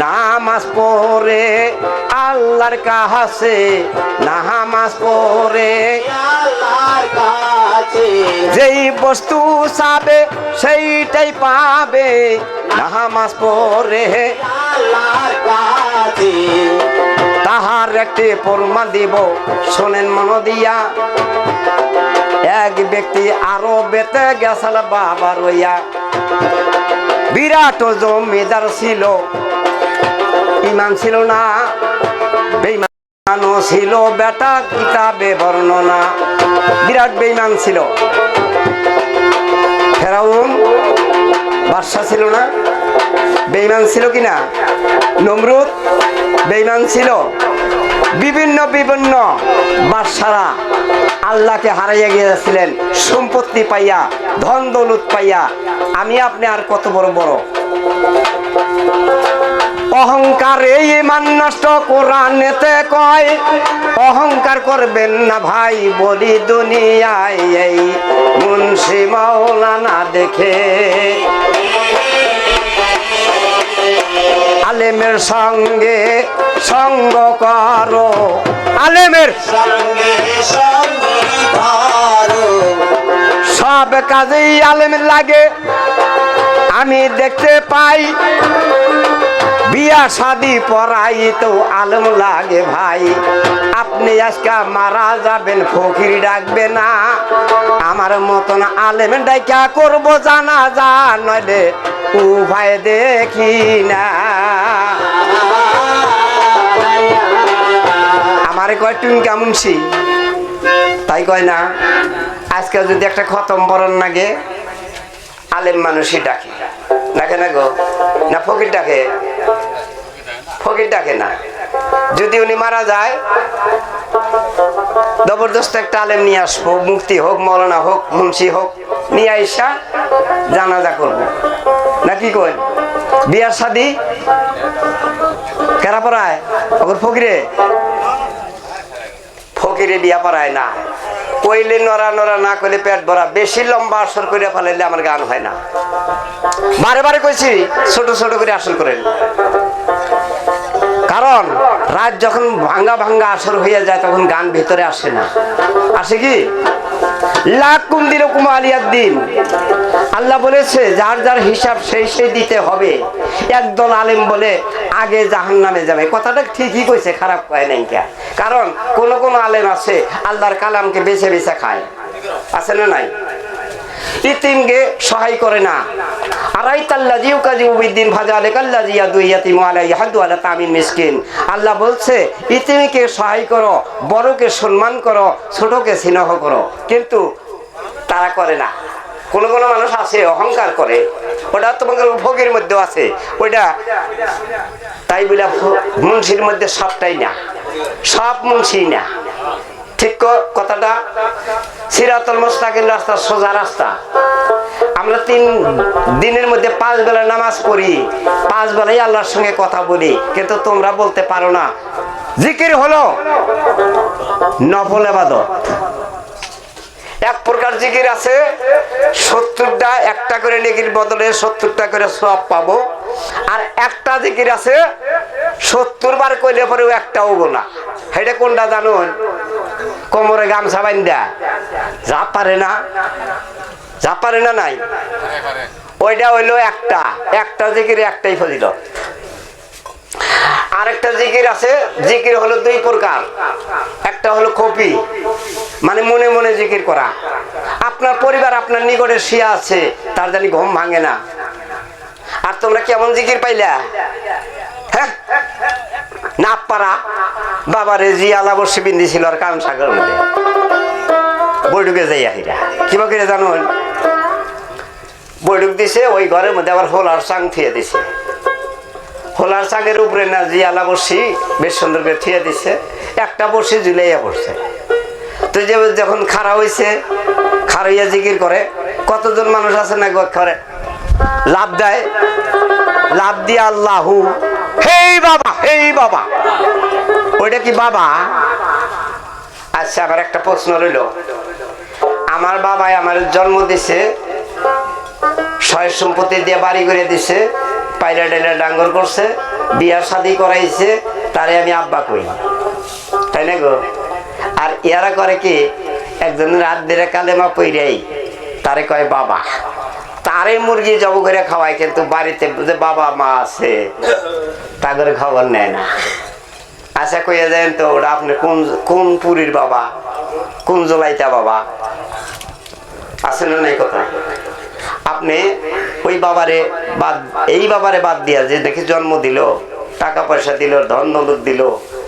নামাজ পড়ে আল্লাহর কাছে, নামাজ পড়ে আল্লাহর কাছে, যেই বস্তু চাবে সেইটাই পাবে, নামাজ পড়ে তাহার একটি প্রমাণ দিব, শোনেন মন দিয়া। এক ব্যক্তি আরো বেতে গেছাল বাবা রইয়া, বিরাট জমিদার ছিল, ইমান ছিল না, বেঈমানও ছিল, বেটা কিতাবে বর্ণনা, বিরাট বেঈমান ছিল। ফেরাউন বাদশা ছিল না, বেঈমান ছিল কিনা? নমরুদ বেঈমান ছিল। বিভিন্ন বিভিন্ন বাদশারা আল্লাহকে হারাইয়া গিয়েছিলেন সম্পত্তি পাইয়া, ধন দৌলত পাইয়া। আমি আপনি আর কত বড় বড় অহংকারে ঈমান নষ্ট, কোরআনেতে কয় অহংকার করবেন না ভাই, বলি দুনিয়ায় এই মুন্সি মাওলানা দেখে। আলেমের সঙ্গে সঙ্গ করো, আলেমের সঙ্গে সঙ্গ করো, সব কাজেই আলেম লাগে আমি দেখতে পাই, বিয়া শাদি পড়াই তো আলেম লাগে ভাই। আপনি আজকে মারা যাবেন, ফকির ডাকবে না, আমার মতন আলেম ডাইকা করবো জানাজা, নইলে উভয় দেখি না। আমারে কয় তুমি কেমন ছি, তাই কয় না। আজকে যদি একটা খতম বরণ লাগে, আলেম মানুষই ডাকে, ডাকে না গো? না ফকির ডাকে? ফকির ডাকে না। যদি উনি মারা যায়, জবরদস্ত একটা আলেম নিয়ে আসবো, মুফতি হোক, মৌলানা হোক, মুন্সি হোক, নিয়ে আইসা জানাজা করবো, নাকি কই? বিয়ার শাদি কেরা পড়ায়? ওর ফকিরে, ফকিরে বিয়া পড়ায় না। কইলে নড়া নড়া, না কইলে পেট ভরা। বেশি লম্বা আসর করে ফেলাইলে আমার গান হয় না। বারে বারে কইছি ছোট ছোট করে আসর করেন, কারণ রাত যখন ভাঙ্গা ভাঙ্গা আসর হয়ে যায় তখন গান ভিতরে আসে না। আসে কি? লাকুম দিনকুম আলিয়াদ দিন। আল্লাহ বলেছে যার যার হিসাব সেই সেই দিতে হবে। একদল আলেম বলে আগে জাহান্নামে যাবে, কথাটা ঠিকই কইছে, খারাপ কয় নাই। কারণ কোন কোন আলেম আছে আল্লাহর কালামকে বেছে বেছে খায়, আছে না নাই? ইতিমকে সহায় করে না। আল্লাহ বলছে ইতিমকে সহায় করো, বড়কে সম্মান করো, ছোটকে স্নেহ করো, কিন্তু তারা করে না। কোন কোন মানুষ আছে অহংকার করে, ওটা তোমাদের ভোগের মধ্যে আছে ওইটা। তাই বলে মুন্সির মধ্যে সবটাই না, সব মুন্সি না। ঠিক কথাটা? সিরাতুল মুস্তাকিম রাস্তা, সোজা রাস্তা। আমরা 3 দিনের মধ্যে 5 বেলা নামাজ পড়ি, 5 বেলাই আল্লাহর সঙ্গে কথা বলি, কিন্তু তোমরা বলতে পারো না জিকির হলো নফল ইবাদত। এক প্রকার জিকির আছে 70টা, একটা করে নেকির বদলে 70টা করে সওয়াব পাবো। আর একটা জিকির আছে 70 বার কইলে পরেও একটাও গোনা। এটা কোনটা জানুন? কোমরে গামছা বান্ধা যা পারে না, যা পারে না নাই, ওইটা হইলো একটা জিকির, একটাই ফজিলত। আরেকটা জিকির আছে, জিকির হলো 2 প্রকার। একটা হলো কপি, মানে মনে মনে জিকির করা। আপনার পরিবার আপনার নিকটে শুয়ে আছে, তার জানি ঘুম ভাঙে না। আর তোমরা কেমন জিকির পাইলা? হ্যাঁ, না পারা বাবারে জি আলা বসে বিন্দি ছিল আর কারণ সাগর মধ্যে বৈঠকে যাই আহিরা কিবা করে জানুন। বৈঠক দিছে, ওই ঘরের মধ্যে আবার হোলার চাং থিয়ে দিছে। হোলার চাঙের উপরে না জি আলা বসি বেশ সুন্দর করে থিয়ে দিছে, একটা বসি ঝুলাইয়া পড়ছে। তো যে যখন খাড়া হয়েছে, খাড়াইয়া জিকির করে, কতজন মানুষ আছে না করে লাভ দেয়, লাভ দিয়ে আল্লাহু হেই বাবা, হেই বাবা। ওইটা কি বাবা? আচ্ছা, আমার একটা প্রশ্ন রইল। আমার বাবাই আমার জন্ম দিছে, সয় সম্পত্তি দিয়ে বাড়ি করে দিছে, পাইলা ডাইলা ডাঙ্গর করছে, বিয়া শাদি করাইছে, তারে আমি আব্বা কই, তাই না গো? আর এরা করে কি একজন রাত ধরে কালেমা পইরাই তারে কয় বাবা, তারে মুরগি জব করে খাওয়ায়, কিন্তু বাড়িতে যে বাবা মা আছে তা করে খবর নেয় না। আচ্ছা কইয়া যান তো ওটা আপনি কোন কোন পুরীর বাবা, কোন জলাইতা বাবা আছে না নাই কথা? আপনি ওই বাবারে বাদ, এই বাবারে বাদ দিয়া যে দেখি জন্ম দিল, টাকা পয়সা দিল, ধন দৌলত দিল,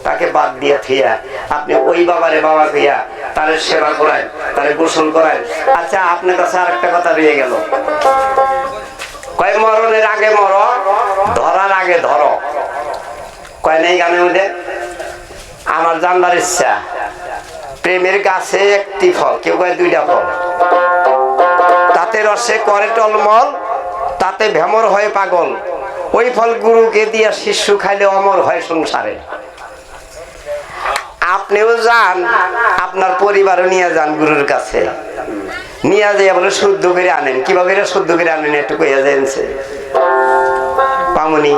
তাকে বাদ দিয়া থিয়া আপনি ওই বাবারে বাবা কইয়া তার সেবা করায়, তারে গোসল করায়। আচ্ছা আপনার কাছে আর একটা কথা রয়ে গেল, কয় মরণের আগে মর, ধরার আগে ধরো, কয় নেই গানের মধ্যে? আমার জানবার ইচ্ছা, প্রেমের গাছে একটি ফল, কেউ কয় দুইটা ফল, তাতে রসে করে টলমল, তাতে ভেমর হয় পাগল, ওই ফল গুরুকে দিয়া শিশু খাইলে অমর হয় সংসারে। আপনিও যান, আপনার পরিবারও নিয়ে যান গুরুর কাছে, নিয়ে যাইয়া বলে শুদ্ধ করে আনেন। কিভাবে শুদ্ধ করে আনেন একটু কইয়া যাইছে পামনি?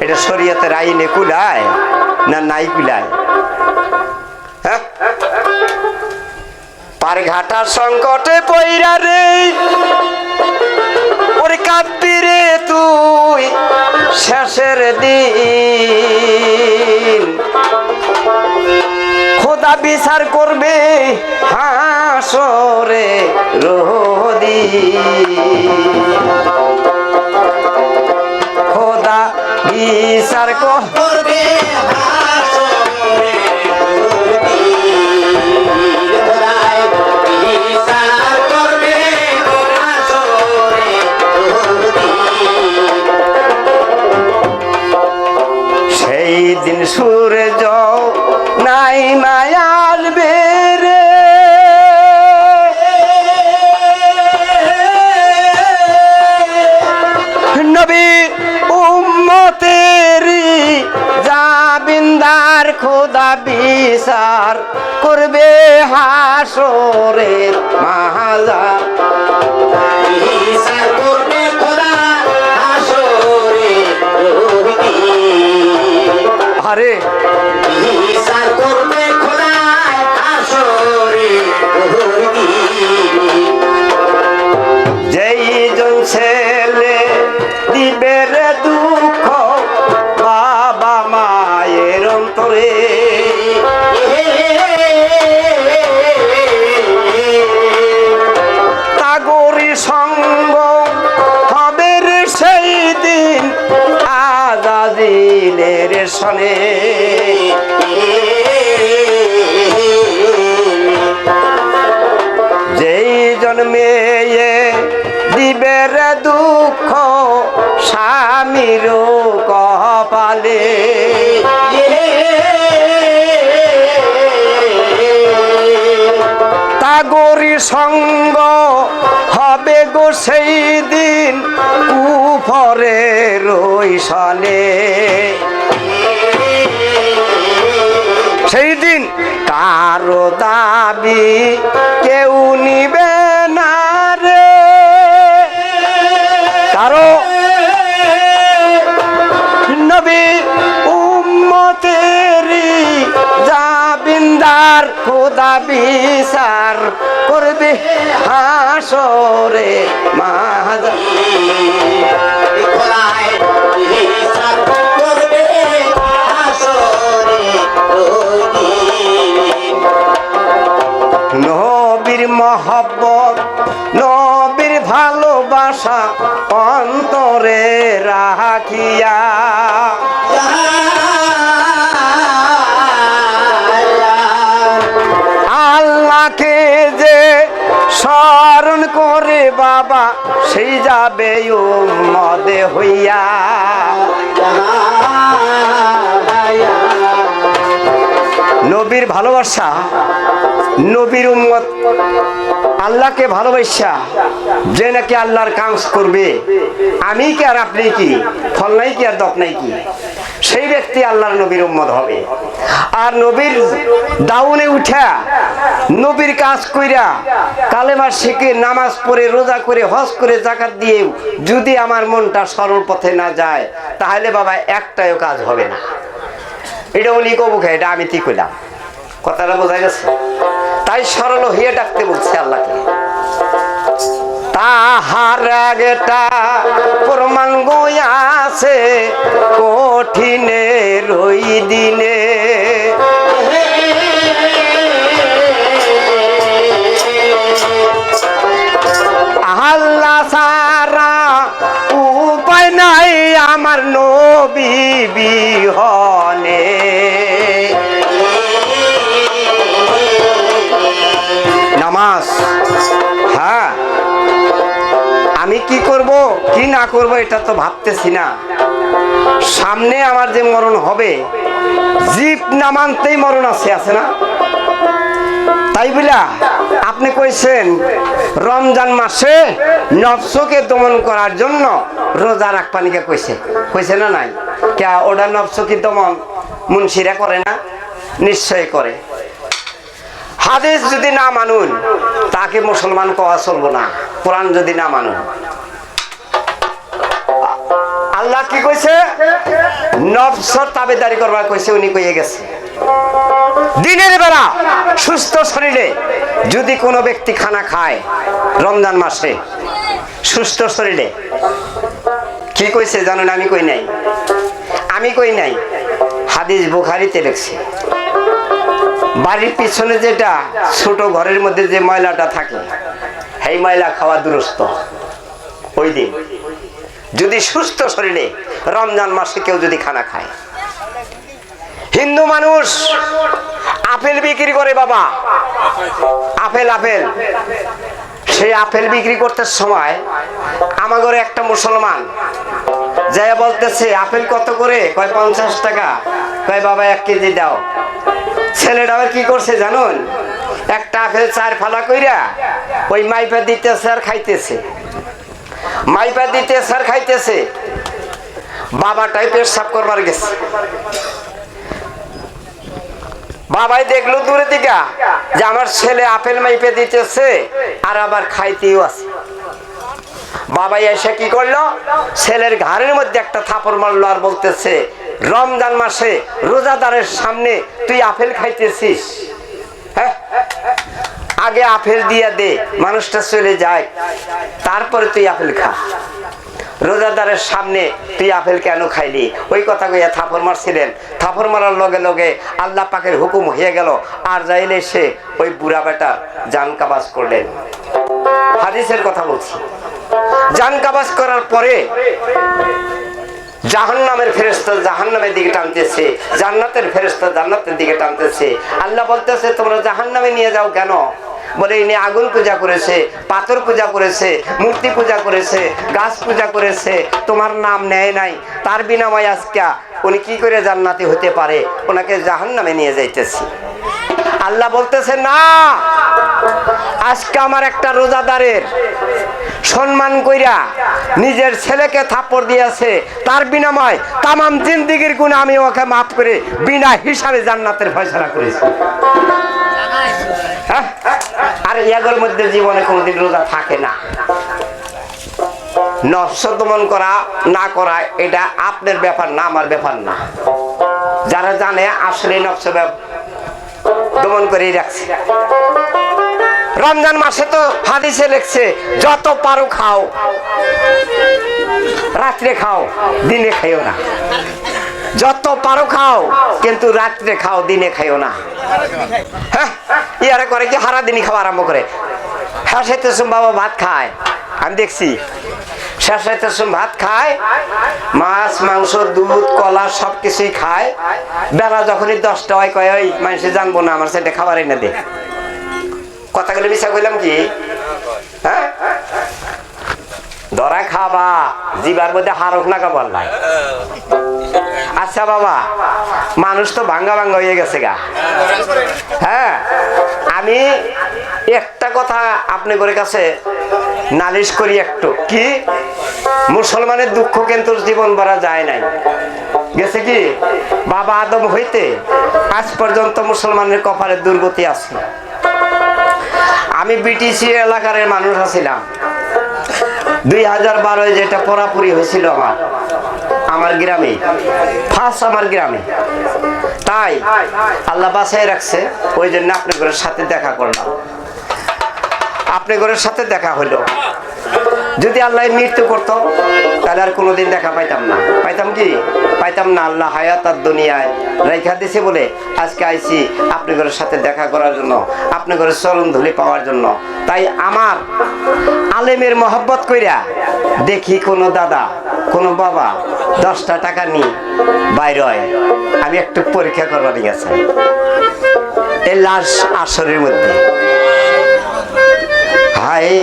এটা শরীয়তের আইনে কুলায় না নাই কুলায়? হ্যাঁ, পার ঘাটা সংকটে পইরা রে ওরে কাঁদবি রে তুই শেষের দিন, খোদা বিচার করবে হাসরে রোদি, খোদা বিচার করবে সেই দিন সূর্য নাই মায়ার বেরে, নবী উম্মতেরি জাবিন্দার খোদা বিচার করবে হাসরের মাহজার, বিচার করবে খোদা হাসরের আরে বিচার করবে খোদা হাসরের যেই জন ছেলে দিবে রে দুঃখ বাবা মায়ের অন্তরে, তাগরি সঙ্গ হবে রে সেই দিন আজাজিলের সনে, যেই জন্মে দিবে রে দুঃখ স্বামীর কপালে, তাগরি সঙ্গ হবে গো সেই দিন কুফরে রইসনে, সেই দিন কারো দাবি কেউ নিবে না রে, কারো নবী উম্মতেরি জাবিন্দার খোদা বিচার করবে হাসরে মাহজার, নবীর মহব্বত নবীর ভালোবাসা অন্তরে রাখিয়া, আল্লাহকে যে স্মরণ করে বাবা সেই যাবে উম্মতে হইয়া, নবীর ভালোবাসা, নবীর উম্মত আল্লাহকে ভালোবাসা যে নাকি আল্লাহর কাজ করবে, আমি কি আর আপনি কি, ফল নাই কি আর দপ নাই কি, সেই ব্যক্তি আল্লাহর নবীর উম্মত হবে। আর নবীর দাউনে উঠা নবীর কাজ কইরা কালেমা শিখে নামাজ পড়ে রোজা করে হজ করে যাকাত দিয়ে যদি আমার মনটা সরল পথে না যায়, তাহলে বাবা একটাও কাজ হবে না। এটা উনি কবু খায়, এটা আমি ঠিক কইলাম, কথাটা বোঝা গেছে? তাই সরল হয়ে ডাকতে বলছে আল্লাহকে। তাহার আগেটা প্রমাণ গইয়াছে কঠিনে রই দিনে, আল্লাহ সারা উপায় নাই আমার নবী বিহনে। নামাজ, হ্যাঁ আমি কি করব কি না করব এটা তো ভাবতেছি না। সামনে আমার যে মরণ হবে, জীব না মানতেই মরণ আছে না? তাই বলা আপনি কইছেন রমজান মাসে নফসকে দমন করার জন্য রোজা রাখবানিকে কইছে না নাই? কে ওটা নফসকে দমন মুন্সিরা করে না? নিশ্চয় করে। হাদিস যদি না মানুন তাকে মুসলমান কওয়া চলবো না। কোরআন যদি না মানুন, আল্লাহ কি কইছে? নফসর তাবেদারি করবার কইছে, উনি কইয়ে গেছে। দিনের বেলা সুস্থ শরীরে যদি কোনো ব্যক্তি খানা খায় রমজান মাসে, সুস্থ শরীরে, কি কইছে জানেন? আমি কই নাই, হাদিস বুখারীতে লেখছে। বাড়ির পিছনে যেটা ছোট ঘরের মধ্যে যে ময়লাটা থাকে, সেই ময়লা খাওয়া দুরস্ত। ওই দিন যদি সুস্থ শরীরে রমজান মাসে কেউ যদি খানা খায়। হিন্দু মানুষ আপেল বিক্রি করে বাবা, আপেল সেই আপেল বিক্রি করতে সময় আমাগরে একটা মুসলমান যাইয়া বলতেছে আপেল কত করে? কয় 50 টাকা। কয় বাবা 1 কেজি দাও। ছেলেটা আবার কি করছে জানুন? একটা আপেল 4 ফালা কইরা ওই মাইপা দিতেছে আর খাইতেছে, মাইপা দিতেছে আর খাইতেছে। বাবাটাই পেশাব করবার গেছে, বাবাই দেখলো দূরে দিকা যে আমার ছেলে আপেল মাইপে দিতেছে আর আবার খাইতেও আছে। বাবাই এসে কি করলো? ছেলের ঘাড়ের মধ্যে একটা থাপড় মারলো আর বলতেছে, রমজান মাসে রোজাদারের সামনে তুই আপেল খাইতেছিস? হ্যাঁ, আগে আপেল দিয়া দে, মানুষটা চলে যায়, তারপরে তুই আপেল খা। রোজাদারের সামনে তুই আপেল কেন খাইলি? ওই কথা কইয়া থাপড় মারছিলেন। থাপড় মারার লগে লগে আল্লাহ পাকের হুকুম হয়ে গেল, আর যাইলে সে ওই বুড়া বেটার জান কাবাজ করলেন। হাদিসের কথা বলছি। জান কাবাজ করার পরে জাহান্নামের ফেরেশতা জাহান্নামের দিকে টানতেছে, জান্নাতের ফেরেশতা জান্নাতের দিকে টানতেছে। আল্লাহ বলতেছে তোমরা জাহান্নামে নিয়ে যাও কেন? বলে ইনি আগুন পূজা করেছে, পাথর পূজা করেছে, মূর্তি পূজা করেছে, গাছ পূজা করেছে, তোমার নাম নেয় নাই, তার বিনিময়ে আজকে উনি কি করে জান্নাতি হতে পারে? ওনাকে জাহান্নামে নিয়ে যাইতেছি। আল্লাহ বলতেছে না, আজকে আমার একটা রোজাদারের সম্মান কইরা নিজের ছেলেকে থাপ্পড় দিয়েছে, তার বিনিময়ে তামাম জিন্দেগীর গুনাহ আমি ওকে মাফ করে বিনা হিসাবে জান্নাতের ফয়সালা করেছি। আর ইয়াগের মধ্যে জীবনে কোনোদিন রোজা থাকে না। নফস দমন করা না করা এটা আপনার ব্যাপার না, আমার ব্যাপার না। যারা জানে আসলে নফস দমন করে রাখছে। রমজান মাসে তো হাদিসে লেখছে যত পারো খাও, রাত্রে খাও, দিনে খাইও না। যত পারো খাও, কিন্তু রাত্রে খাও, দিনে খাইও না। হ্যাঁ, ইয়ারা করে কি সারা দিনই খাওয়া আরম্ভ করে। শেষাইতে বাবা ভাত খায়, আমি দেখছি। শেষাইতে ভাত খায়, মাছ মাংস দুধ কলা সবকিছুই খায়। বেলা যখনই 10টা হয় কয় ওই মানুষে জানবো না আমার সেটা খাবার এনে দে। কথাগুলো মিশা কইলাম কি? হ্যাঁ, ধরা খাবা জিবার মধ্যে হারক না খাবার নাই। আচ্ছা বাবা, মানুষ তো ভাঙ্গা ভাঙ্গা হয়ে গেছে গা। হ্যাঁ, আমি একটা কথা আপনাদের কাছে নালিশ করি একটু, কি মুসলমানের দুঃখ কিন্তু জীবন ভরা যায় নাই। গেছে কি বাবা আদম হইতে আজ পর্যন্ত মুসলমানের কপালের দুর্গতি আছে। আমি বিটিসি এলাকার মানুষ আছিলাম। 2012 যেটা পরাপুরি হয়েছিল আমার গ্রামে, ফার্স্ট আমার গ্রামে তাই আল্লাহ বাঁচাই রাখছে, ওই জন্য আপনাদের সাথে দেখা করলাম, আপনাদের সাথে দেখা হলো। যদি আল্লাহ মৃত্যু করতো তাহলে আর কোনোদিন দেখা পাইতাম না। পাইতাম কি? পাইতাম না। আল্লাহ হায়াত আর দুনিয়ায় রেখা দিছে বলে আজকে আইছি আপনাদের সাথে দেখা করার জন্য, আপনাদের চরণ ধুলি পাওয়ার জন্য। তাই আমার আলেমের মহব্বত কইরা দেখি কোনো দাদা কোনো বাবা 10টা টাকা নিয়ে বাইর হয়, আমি একটু পরীক্ষা করবার গেছে এই লাশ আসরের মধ্যে। হায়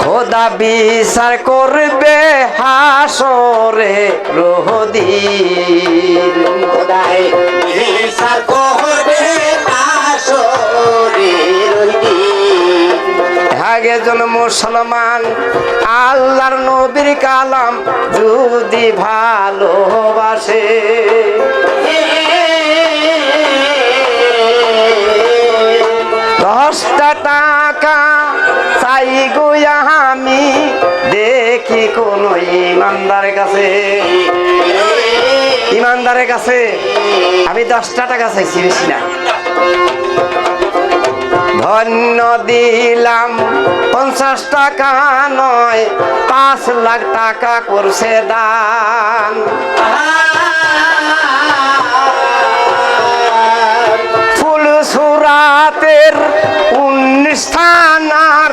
খোদা বিচার করবে হাসরে রোহদিন, খোদায় বিচার করবে হাসরে রোহদিন। আগে জন মুসলমান আল্লাহর নবীর কালাম যদি ভালোবাসে, 10টা টাকা চাই গো আমি দেখি কোন ইমানদারের কাছে, ইমানদারের কাছে আমি 10টা টাকা চাইছি, বেশি না। ধন্য দিলাম 50 টাকা নয় 5 লাখ টাকা করছে দান। ফুল সুরাতের 19 থানার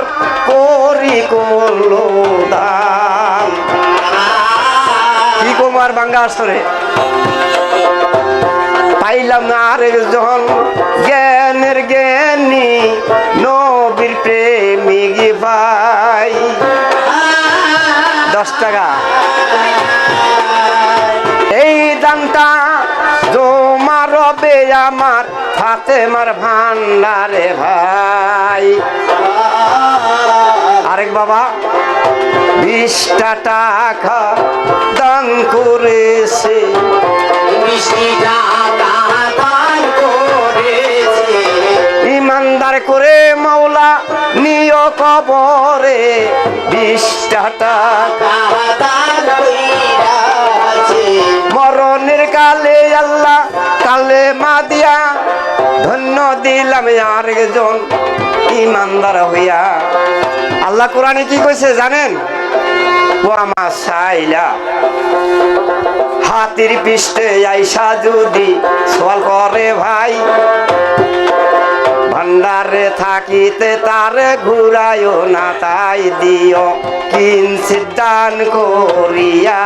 করি করলো দান। কি কুমার বাঙ্গা আসরে পাইলাম না আরেকজন জ্ঞানের জ্ঞানী নবীর প্রেমিক ভাই, 10 টাকা এই দানটা জমা রবে আমার ফাতেমার ভান্ডারে ভাই। আরেক বাবা 20টা টাকা দান করেছে, 20 টাকা দান করেছে। ইমানদার করে মাওলা নিয় কবরে 20টা টাকা দান করেছে। মরণের কালে আল্লাহ কালে মা দিয়া ধন্য দিলাম আরেকজন ইমানদার হইয়া। আল্লাহ কোরআনে কি কইছে জানেন? ও আমার সাইলা হাতির পৃষ্ঠে আইসা যদি সওয়াল করে ভাই, ভান্ডারে থাকিতে তারে ঘুরাইও না, তাই দিও কিঞ্চিৎ দান করিয়া।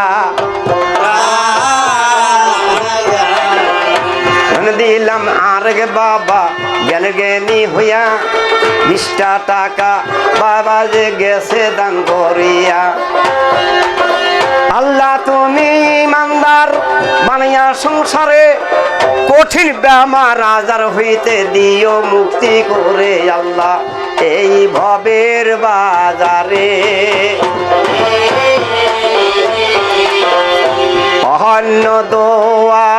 দিলাম আরেক বাবা জ্ঞান জ্ঞানী হইয়া 20টা টাকা বাবা যে গেছে দান করিয়া। আল্লাহ তুমি ইমানদার বানাইয়া সংসারে কঠিন বেমার আজার হইতে দিও মুক্তি করে আল্লাহ এই ভবের বাজারে। অন্য দোয়া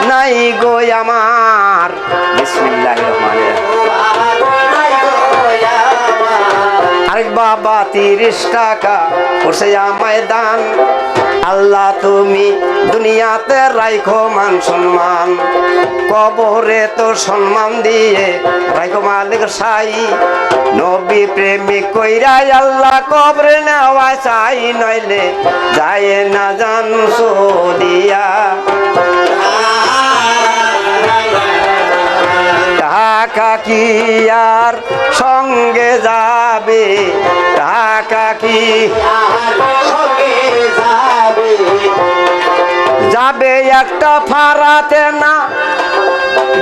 নাই গো আমার, বিসমিল্লাহির রহমানির রহিম। আরেক বাবা 30 টাকা করছে আমায় দান। আল্লাহ তুমি দুনিয়াতে রাইখো মান সম্মান, কবরে তো সম্মান দিয়ে রাইখো মালিক সাই। নবী প্রেমিক কইরাই আল্লাহ কবরে নেওয়া চাই, নইলে যায় না জান সদিয়া। টাকা কি আর সঙ্গে যাবে, টাকা কি সঙ্গে যাবে, যাবে একটা ফারাতে না,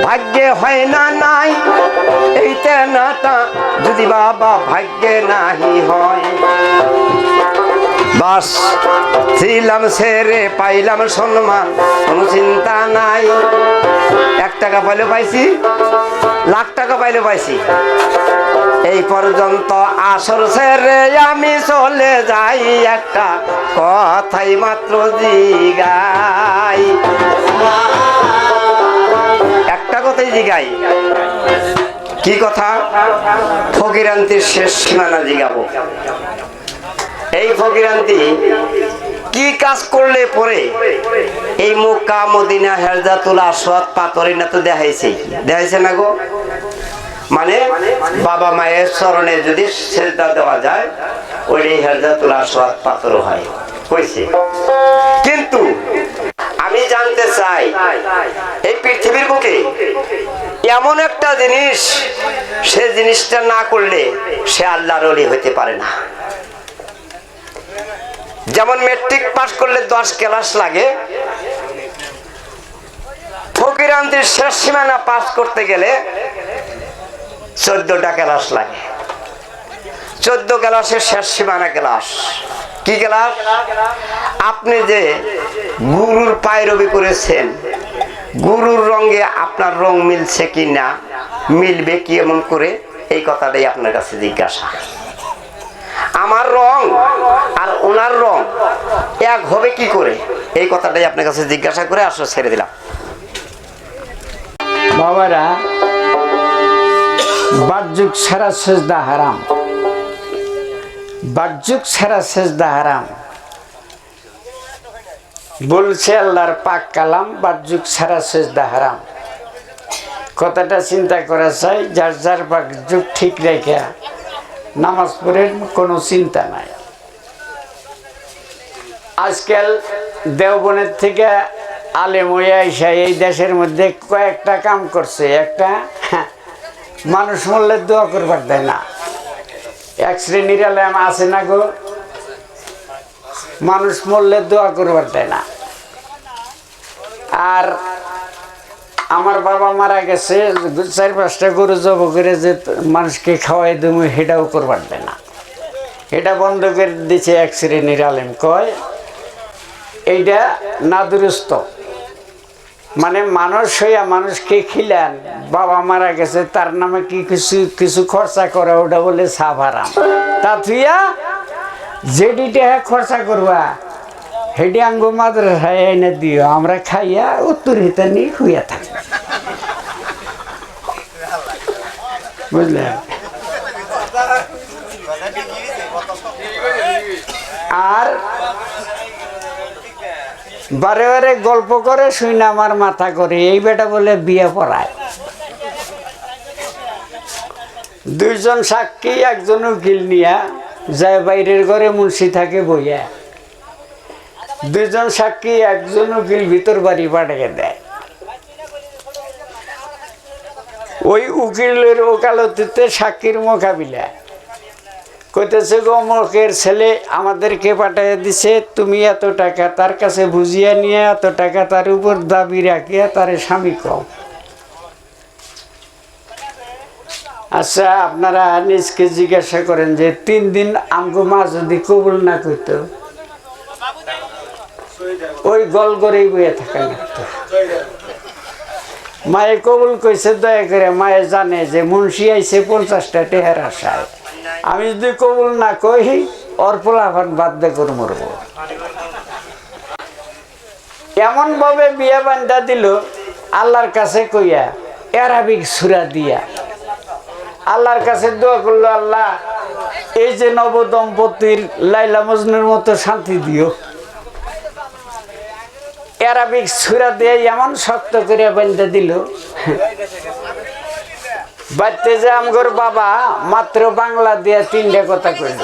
ভাগ্যে হয় না নাই এই তেনাটা যদি বাবা ভাগ্যে নাহি হয়। বাস ছিলাম সেরে পাইলাম সম্মান, কোনো চিন্তা নাই। 1 টাকা পাইলে পাইছি, লাখ টাকা পাইলে পাইছি। এই পর্যন্ত আসর ছেড়ে আমি চলে যাই, একটা কথাই মাত্র জিগাই, একটা কথাই জিগাই। কি কথা? ফকিরান্তির শেষ সীমানা জিগাবো। এই ফকিরান্তি কি কাজ করলে পরে এই মক্কা মদিনা হাজরাতুল আসওয়াদ পাথরে না তো দেখাইছে না গো। মানে বাবা মায়ের চরণে যদি সেজদা দেওয়া যায় ওই হাজরাতুল আসওয়াদ পাথর হয় কইছে। কিন্তু আমি জানতে চাই এই পৃথিবীর বুকে এমন একটা জিনিস, সে জিনিসটা না করলে সে আল্লাহর ওলি হইতে পারে না। যেমন মেট্রিক পাস করলে 10 ক্লাস লাগে, ফকিরান্তির শেষ সীমানা পাস করতে গেলে 14টা ক্লাস লাগে। 14 ক্লাসের শেষ সীমানা ক্লাস কি ক্লাস? আপনি যে গুরুর পায়রবি করেছেন, গুরুর রঙে আপনার রং মিলছে কি না, মিলবে কি এমন করে, এই কথাটাই আপনার কাছে জিজ্ঞাসা। আমার রং আর ওনার রং এক হবে কি করে, এই কথাটাই আপনার কাছে জিজ্ঞাসা করে আসো ছেড়ে দিলাম। বাবারা, বাহ্যিক ছাড়া সেজদা হারাম, বাহ্যিক ছাড়া সেজদা হারাম বলছে আল্লাহর পাক কালাম। বাহ্যিক ছাড়া সেজদা হারাম কথাটা চিন্তা করা চাই। যার যার বাহ্যিক ঠিক রেখে নামাজ পড়ে কোনো চিন্তা নাই। আজকাল দেওবনের থেকে আলেম হয়ে আইসা এই দেশের মধ্যে কয়েকটা কাম করছে। একটা, মানুষ মরলে দোয়া করবার দেয় না। এক শ্রেণীর আলেম আছে না গো, মানুষ মরলে দোয়া করবার দেয় না। আর আমার বাবা মারা গেছে, 4-5টা গরু জব করে যে মানুষকে খাওয়াই দেবো সেটাও করবার দেয় না। এটা বন্ধ করে দিচ্ছে এক শ্রেণীর আলেম। কয় এইটা না দুরুস্ত, মানে মানুষ হইয়া মানুষকে খিলান, বাবা মারা গেছে তার নামে কি কিছু খরচা করে, ওটা বলে সাফ হারাম। তা থুইয়া যেডিটা খরচা করবা হেডি আঙ্গু মাদ্রাসায় এনে দিও, আমরা খাইয়া উত্তর হিতা নিয়ে খুইয়া থাকি, বুঝলেন? আর বারে বারে গল্প করে শুই না আমার মাথা করে, এই বেটা বলে বিয়ে পড়ায়। 2জন সাক্ষী, একজন উকিল নিয়া যায় বাইরের ঘরে মুন্সি থাকে বইয়া। 2জন সাক্ষী, একজন উকিল ভিতর বাড়ি পাঠিয়ে দেয়। ওই উকিলের ওকালতিতে সাক্ষীর মোকাবিলা কইতেছে, গো অমুকের ছেলে আমাদেরকে পাঠিয়ে দিছে, তুমি এত টাকা তার কাছে বুঝিয়ে নিয়ে এত টাকা তার উপর দাবি রাখিয়া তারে স্বামী কও। আচ্ছা, আপনারা নিজকে জিজ্ঞাসা করেন যে 3 দিন আমগো মা যদি কবুল না করত, ওই গল করেই বইয়ে থাকা লাগতো। মায়ে কবুল কইছে, দয়া করে মায়ে জানে যে মুন্সি আইছে 50টা টেহার আশায়, আমি যদি কবুল না কই ওর পোলাপান বাধ্য করে মরবো। এমন ভাবে বিয়ে বান্ধা দিল আল্লাহর কাছে কইয়া, আরবিক সূরা দিয়া আল্লাহর কাছে দোয়া করলো, আল্লাহ এই যে নবদম্পতির লাইলা মজনুর মতো শান্তি দিও। আরবিক সূরা দিয়ে এমন শক্ত করে বান্ধা দিল, বাড়তে যে আমগর বাবা মাত্র বাংলা দিয়ে 3টা কথা কইল।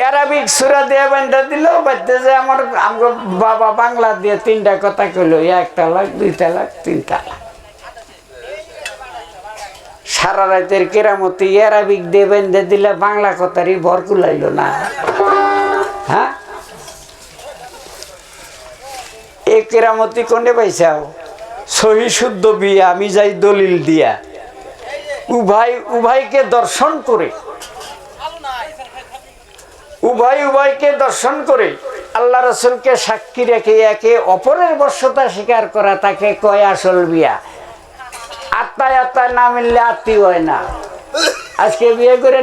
আরবিক সূরা দিয়ে বান্ধা দিল, বাড়তে যে আমগর বাবা বাংলা দিয়ে 3টা কথা কইল, 1 তালাক 2 তালাক 3 তালাক। সারা রাতের কেরামতি আরবিক দিয়ে বান্ধা দিলে বাংলা কথারই ভর কুলাইল না। হ্যাঁ, এই কেরামতি কোনে পাইছাও? সহি শুদ্ধ বিয়ে, আমি যাই দলিল দিয়া, উভয়কে দর্শন করে, উভয়কে দর্শন করে আল্লাহ রাসূলকে সাক্ষী রেখে একে অপরের বশ্যতা স্বীকার করা, তাকে কয় আসল বিয়া। আত্মায় না মিললে আত্মীয় হয় না। আজকে বিয়ে করে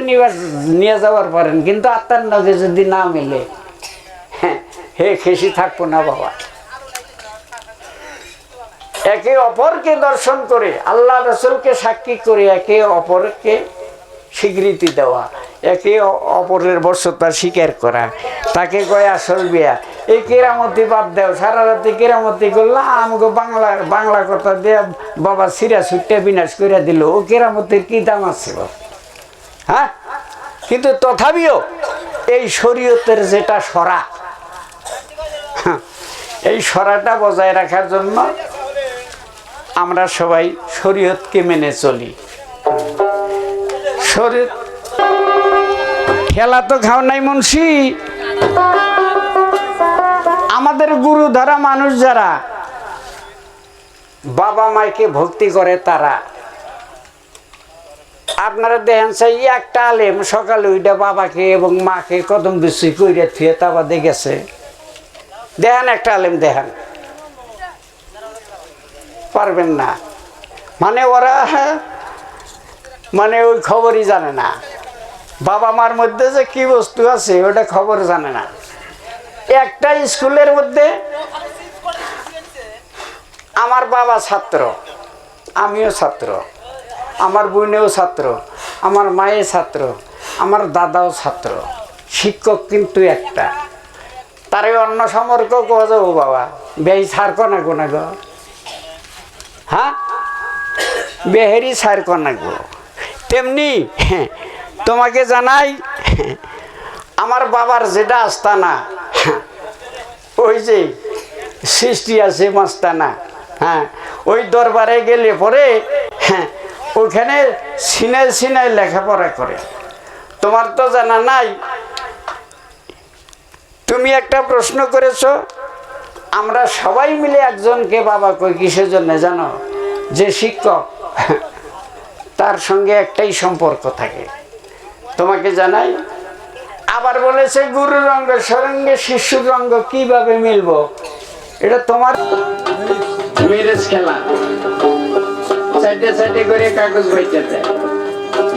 নিয়ে যাওয়ার পারেন, কিন্তু আত্মার নগে যদি না মিলে, হে খেসি থাকবো না বাবা। একে অপরকে দর্শন করে আল্লাহ রাসূলকে সাক্ষী করে একে অপরকে স্বীকৃতি দেওয়া, একে অপরের বর্ষতা স্বীকার করা, তাকে কয় আসল বিয়া। এই কেরামতি বাদ দেও, সারা রাতে কেরামতি করলাম, আমাকে বাংলা কথা দিয়ে বাবা সিরা সুট্টা বিনাশ করে দিল, ও কেরামতির কি দাম আছে? হ্যাঁ, কিন্তু তথাপিও এই শরীয়তের যেটা সরা, এই সরাটা বজায় রাখার জন্য আমরা সবাই শরীয়তকে মেনে চলি। শরীয়ত খেলা তো খাও নাই মুন্সি, আমাদের গুরু ধরা মানুষ যারা বাবা মাকে ভক্তি করে তারা, আপনারা দেখেন চাই একটা আলেম সকালে ওইটা বাবাকে এবং মাকে কদম বিশ্বি কইরে থুয়ে তাবা দেখেছে, দেখেন একটা আলেম দেখেন, পারবেন না। মানে ওরা মানে ওই খবরই জানে না, বাবা মার মধ্যে যে কি বস্তু আছে ওটা খবর জানে না। একটা স্কুলের মধ্যে আমার বাবা ছাত্র, আমিও ছাত্র, আমার বোনেও ছাত্র, আমার মায়ের ছাত্র, আমার দাদাও ছাত্র, শিক্ষক কিন্তু একটা। তারে অন্য সম্পর্ক কোয়া যাবো বাবা বেহি ছাড় কনা গোনা গো, হ্যাঁ বেহেরি ছাড় কনা গো। তেমনি তোমাকে জানাই, আমার বাবার যেটা আস্তানা, ওই যে সৃষ্টি আছে মাস্তানা, হ্যাঁ ওই দরবারে গেলে পরে হ্যাঁ ওখানে সিনাই সিনাই লেখাপড়া করে। তোমার তো জানা নাই, তুমি একটা প্রশ্ন করেছ, আমরা সবাই মিলে একজনকে বাবা কই কিসের জন্য জানো? যে শিক্ষক তার সঙ্গে একটাই সম্পর্ক থাকে। তোমাকে জানাই, আবার বলেছে গুরু রঙ্গ সরঙ্গে শিশুর রঙ্গ কিভাবে মিলবো, এটা তোমার মেরেজ খেলা, সাইডে সাইডে করে কাগজ বইতে দেয়,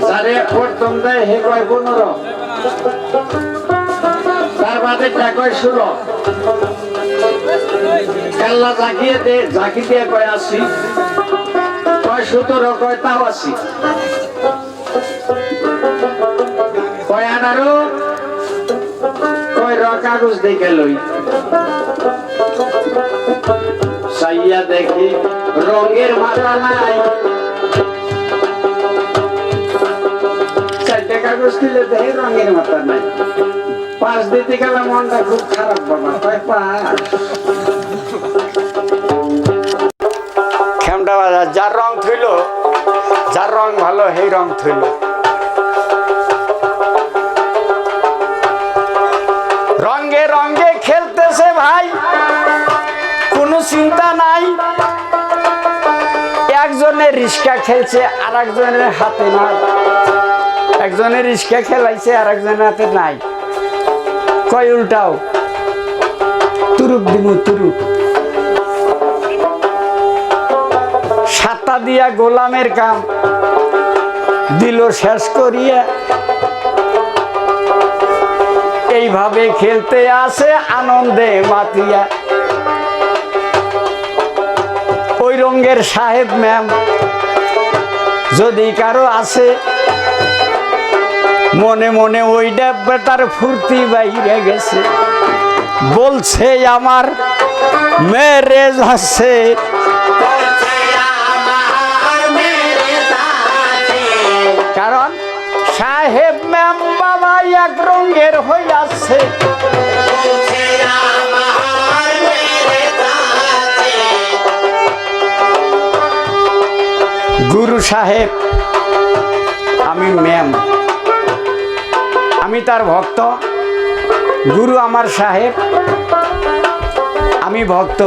যারে প্রথম দেয় হে কয় 15, তার বাদে কয় 16, কাল্লা জাকিয়ে দে, জাকি দিয়ে কয় 80, কয় 17, কয় তাও 80, কয় 18, কয় কাগজ দেখে লই, সাইয়া দেখি রঙের মাথা নাই, চারটে কাগজ খুলে দেখি রঙের মাথা নাই, পাশ দিতে গেলে মনটা খুব খারাপ বাবা, কয় পাশ খেমটা বাজার, যার রং থইল, যার রং ভালো সেই রং থইল। রঙে রঙে খেলতেছে ভাই, কোনো চিন্তা নাই, একজনের রিস্কা খেলছে আর একজনের হাতে নাই, একজনের রিস্কা খেলাইছে আর একজনের হাতে নাই, কয় উল্টাও তুরুক দিমু তুরুক। সাতা দিয়া গোলামের কাম দিল শেষ করিয়া, এইভাবে খেলতে আসে আনন্দে মাতিয়া। ওই রঙের সাহেব ম্যাম যদি কারো আছে, মনে মনে ওই ডাব্বাটার ফুর্তি বাইরে গেছে, বলছে আমার ম্যারেজ আছে, কারণ সাহেব ম্যাম বাবা এক রঙের হয়ে আছে। গুরু সাহেব আমি ম্যাম, আমি তার ভক্ত, গুরু আমার সাহেব, আমি ভক্ত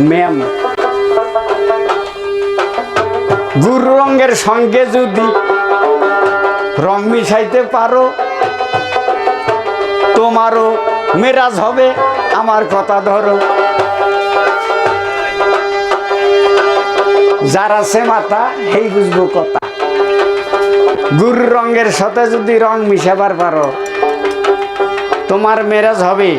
ম্যাম। গুরু রঙের সঙ্গে যদি রং মিশাইতে পারো, তোমারও মেরাজ হবে, আমার কথা ধরো। যার আছে মাথা সেই বুঝবো কথা, গুরু রঙের সাথে যদি রং মিশাবার পারো, তোমার মেরাজ হবে।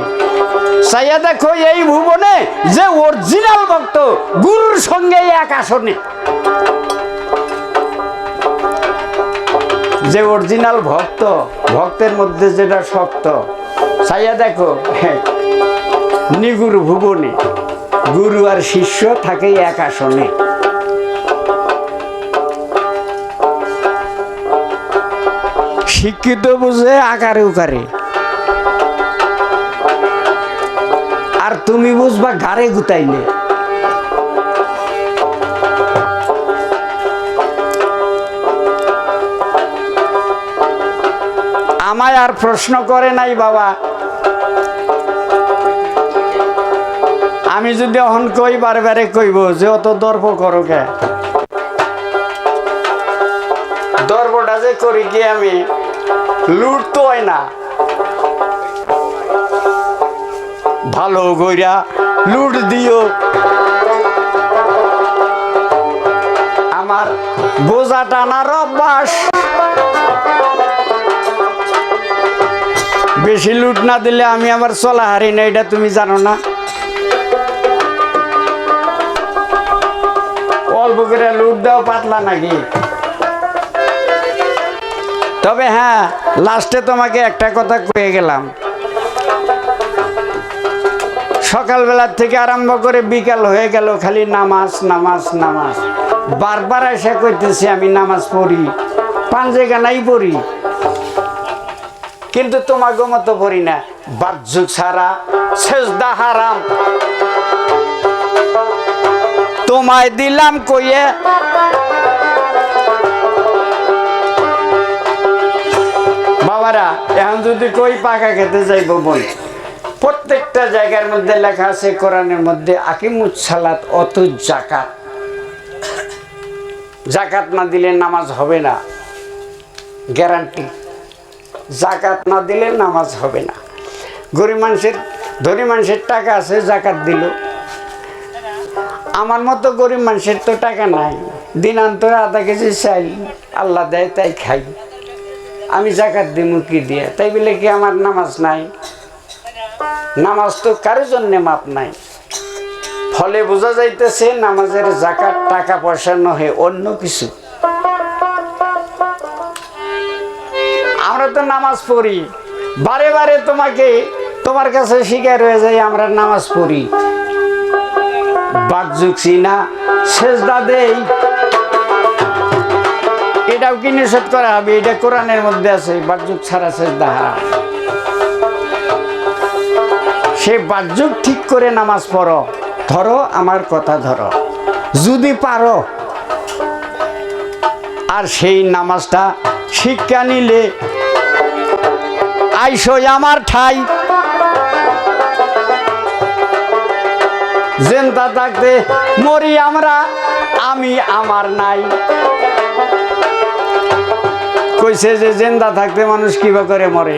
চাইয়া দেখো এই ভুবনে যে অরিজিনাল ভক্ত গুরুর সঙ্গে এক আসনে, যে অরিজিনাল ভক্ত, ভক্তের মধ্যে যেটা শক্ত, চাইয়া দেখো নিগুর ভুবনে গুরু আর শিষ্য থাকে এক আসনে। শিক্ষিত বুঝে আকারে উকারে, আর তুমি বুঝবা ঘাড়ে গুতাইলে। আমায় আর প্রশ্ন করে নাই বাবা, আমি যদি অহন কই বারে কইব যে অত দর্প করো কে, দর্পটা যে করি কি আমি, লুট তো হয় না, ভালো গইরা লুট দিও। আমার বোঝা টানার অভ্যাস, বেশি লুট না দিলে আমি আবার চলা হারি না, এটা তুমি জানো না। অল্প করে লুট দাও পাতলা নাকি। তবে হ্যাঁ, লাস্টে তোমাকে একটা কথা কয়ে গেলাম, সকালবেলার থেকে আরম্ভ করে বিকাল হয়ে গেল খালি নামাজ নামাজ নামাজ। বারবার এসে কইতেছি আমি নামাজ পড়ি, পাঞ্জে গানাই পড়ি, কিন্তু তোমাকে মতো পড়ি না। বাহ্যুক ছাড়া সেজদা হারাম, তোমায় দিলাম কইয়ে বাবারা। এখন যদি কই পাকা খেতে যাইব বল, প্রত্যেকটা জায়গার মধ্যে লেখা আছে কোরআনের মধ্যে আকিমুস সালাত অতু যাকাত। যাকাত না দিলে নামাজ হবে না, গ্যারান্টি। যাকাত না দিলে নামাজ হবে না। গরিব মানুষের, ধনী মানুষের টাকা আছে, যাকাত দিল। আমার মতো গরিব মানুষের তো টাকা নাই, দিনান্তরে আধা কেজি চাইল আল্লাহ দেয় তাই খাই, আমি যাকাত দিব কি দিয়ে? তাই বলে কি আমার নামাজ নাই? নামাজ তো কারোর জন্যে মাপ নাই। ফলে বোঝা যাইতেছে নামাজের যাকাত টাকা পয়সা নহে, অন্য কিছু। আমরা তো নামাজ পড়ি, বারে বারে তোমাকে, তোমার কাছে শিকার হয়ে যায় আমরা নামাজ পড়ি, বাহ্যুক সিনা সেজদা দেই, এটাও কি নিষেধ করা হবে? এটা কোরআনের মধ্যে আছে, বাহ্যুক ছাড়া সেজদা হারাম। সে বাহ্যুক ঠিক করে নামাজ পড়ো, ধরো আমার কথা ধরো যদি পারো, আর সেই নামাজটা শিক্ষা নিলে আইসই আমার ঠাই। জেন্দা থাকতে মরি আমরা, আমি আমার নাই। কইছে যে জেন্দা থাকতে মানুষ কিবা করে মরে।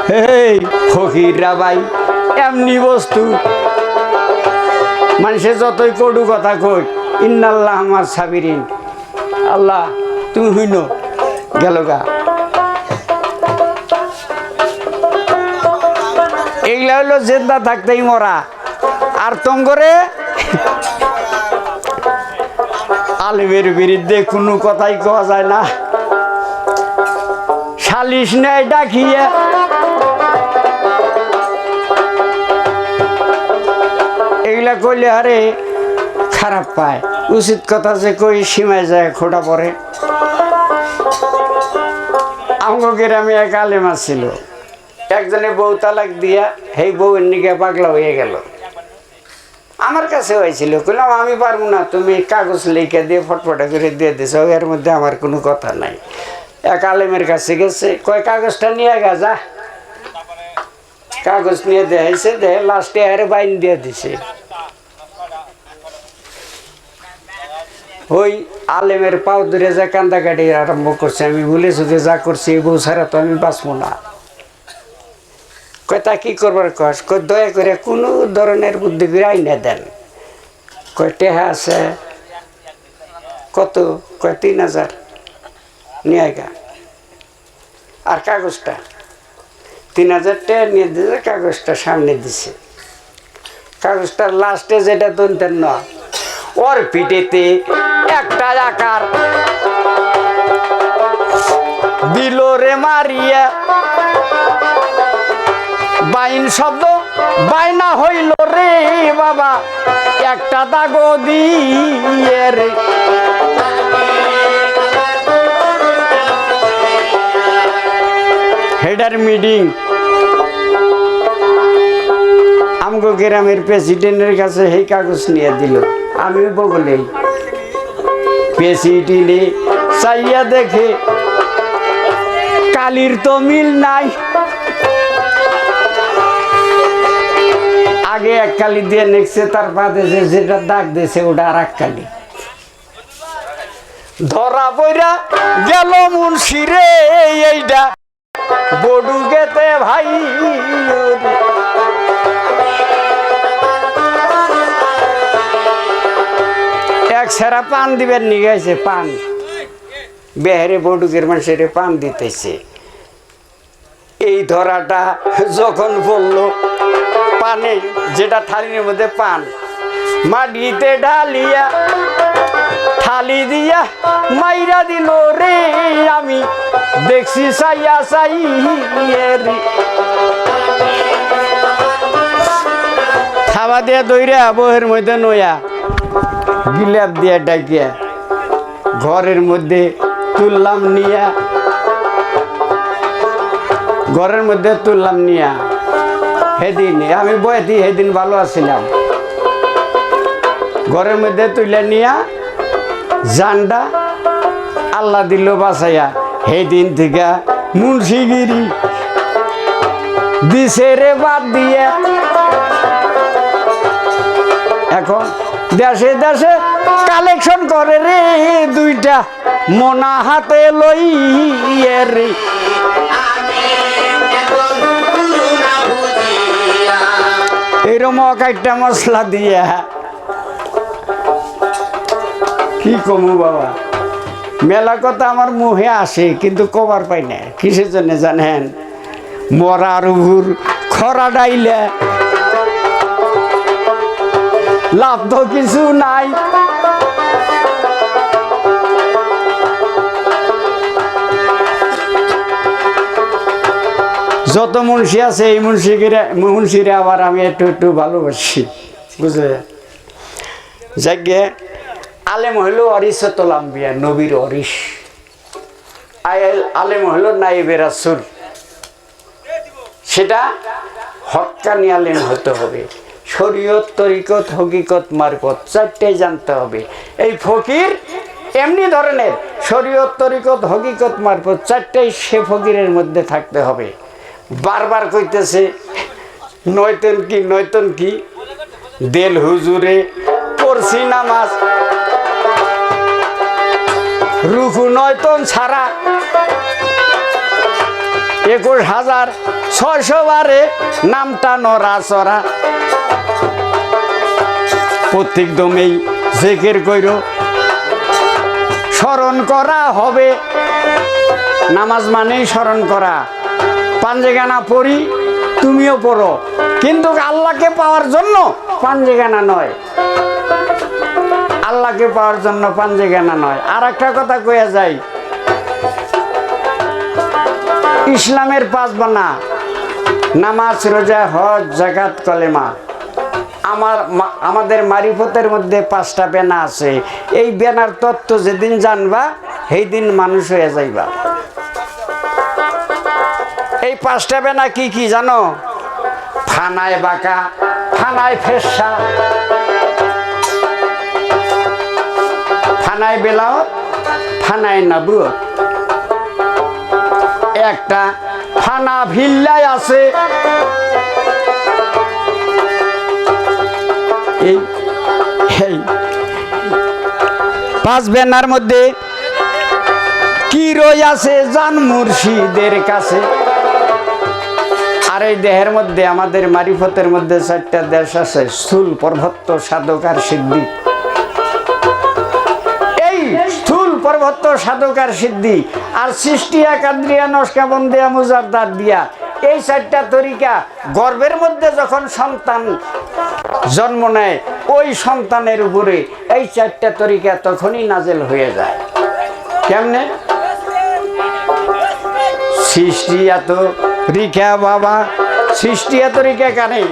হেই ফকিররা ভাই এমনি বস্তু, মানুষে যতই কটু কথা কই, ইন্নাল্লাহ আমার সাবিরিন, আল্লাহ তুমি হইন গেল গা। এগুলা হইলো জেন্দা থাকতেই মরা। আর তঙ্গরে আলিমের বিরুদ্ধে কোনো কথাই কওয়া যায় না, সালিশ নেয় ডাকিয়ে। এগুলা কইলে আরে খারাপ পায়, উচিত কথা যে কই সীমায় যায় খোটা পড়ে। আমগো গ্রামে এক আলেম ছিল, একজনে বউ তালাক দিয়া সেই বউয়ের নিকে পাগলা হয়ে গেল। আমার কাছে হয়েছিল, কইলাম আমি পারবো না, তুমি কাগজ লিখে দিয়ে ফটফটা করে দিয়ে দিছো, এর মধ্যে আমার কোনো কথা নাই। এক আলেমের কাছে গেছে, কয় কাগজটা নিয়ে গা যা। কাগজ নিয়ে দেখাইছে, দেখে লাস্টে আরে বাইন দিয়ে দিছে। ওই আলেমের পাও ধরে যা কান্দাকাটি আরম্ভ করছে, আমি ভুলে সুখে যা করছি এই বউ ছাড়া তো আমি বাঁচবো না। কয় তা কি করবার কস? কয় দয়া করে কোনো ধরনের বুদ্ধি করে আইনা দেন। কয় টেহা আছে কত? কয় 3000 নিয়ে গা। আর কাগজটা 3000 টাকা নিয়ে দিয়েছে, কাগজটা সামনে দিছে। কাগজটার লাস্টে যেটা দন্তের ন, ওর পিঠেতে একটা আকার মারিয়া বাইন শব্দ বাইনা হইল রে বাবা একটা দাগ দিয়ে রে হেডার মিটিং আমগো গ্রামের প্রেসিডেন্টের কাছে এই কাগজ নিয়ে দিল আমি বগলে প্রেসিডেন্টে চাইয়া দেখে কালির তো মিল নাই আগে এক কালি দিয়ে নেকছে তার বাদে যেটা দাগ দিয়েছে ওটা আর এক কালি ধরা পইরা গেল মুন্সি রে এইটা বডু গেতে ভাই এক সেরা পান দিবেন নিগাইছে পান বেহারে বডুকের মানুষের পান দিতেছে এই ধরাটা যখন বললো পানে যেটা থালির মধ্যে পান মাটিতে ঢালিয়া থালি দিয়া মাইরা দিল রে আমি দেখছি সাইয়া সাই খাওয়া দিয়া দইরা বহের মধ্যে নয়া গিলাপ দিয়া ডাকিয়া ঘরের মধ্যে তুললাম নিয়া ঘরের মধ্যে তুললাম নিয়া সেদিন আমি বয়েছি সেদিন ভালো আছিলাম ঘরের মধ্যে তুলে নিয়া জানটা আল্লাহ দিল বাসাইয়া সেদিন থেকে মুন্সিগিরি দিছে রে বাদ দিয়ে এখন দেশে দেশে কালেকশন করে রে দুইটা মোনা হাতে লই রে এরম একটা মশলা দিয়া কি কমু বাবা মেলা কথা আমার মুখে আসে কিন্তু কবার পাই না কিসের জন্য জানেন মরার উপর খরা ডাইলে লাভ তো কিছু নাই যত মুন্সি আছে এই মুন্সিরে আবার আমি একটু একটু ভালোবাসি বুঝলে যাকে আলেম হইল অরিসতুল আম্বিয়া নবীর অরিস আলেম হইল নাইবে রাসূল সেটা হক্কানি আলেম হতে হবে শরীয়ত তরিকত হকিকত মারফত চারটাই জানতে হবে এই ফকির এমনি ধরনের শরীয়ত তরিকত হকিকত মারফত চারটাই সে ফকিরের মধ্যে থাকতে হবে বারবার কইতেছে নয়তন কি দেল হুজুরে পড়ছি নামাজ রুকু নয়তন ছাড়া 21,600 বারে নামটা নড়াচড়া প্রত্যেক দমেই জিকির কইর স্মরণ করা হবে নামাজ মানেই স্মরণ করা পাঞ্জেগানা পড়ি তুমিও পড়ো কিন্তু আল্লাহকে পাওয়ার জন্য পাঞ্জেগানা নয় আল্লাহকে পাওয়ার জন্য পাঞ্জেগানা নয় আর একটা কথা কইয়া যাই ইসলামের 5 বানা নামাজ রোজা হজ যাকাত কলেমা আমাদের মারিফতের মধ্যে 5টা বেনা আছে এই বেনার তত্ত্ব যেদিন জানবা সেই দিন মানুষ হয়ে যাইবা এই 5টা বেনা কি কি জানো ফানায় বাঁকা ফানায় ফেসা ফানায় বেলাওত ফানায় নবুয়ত একটা ফানা ভিল্লায় আছে এই 5 বেনার মধ্যে কি রই আছে জান মুর্শিদের কাছে আর এই দেহের মধ্যে আমাদের মারিফতের মধ্যে 4টা দেশ আছে স্থূল পর্বত্য সাধক আর সিদ্ধি এই স্থূল পর্বত্য সাধক আর সিদ্ধি আর সৃষ্টিয়া কাদ্রিয়া নস্কাবন্দিয়া মুজাদ্দাদ দিয়া এই 4টা তরিকা গর্ভের মধ্যে যখন সন্তান জন্ম নেয় ওই সন্তানের উপরে এই 4টা তরিকা তখনই নাজেল হয়ে যায় কেমনে সৃষ্টি এত রিকা বাবা, সৃষ্টি এত রিকা কানে,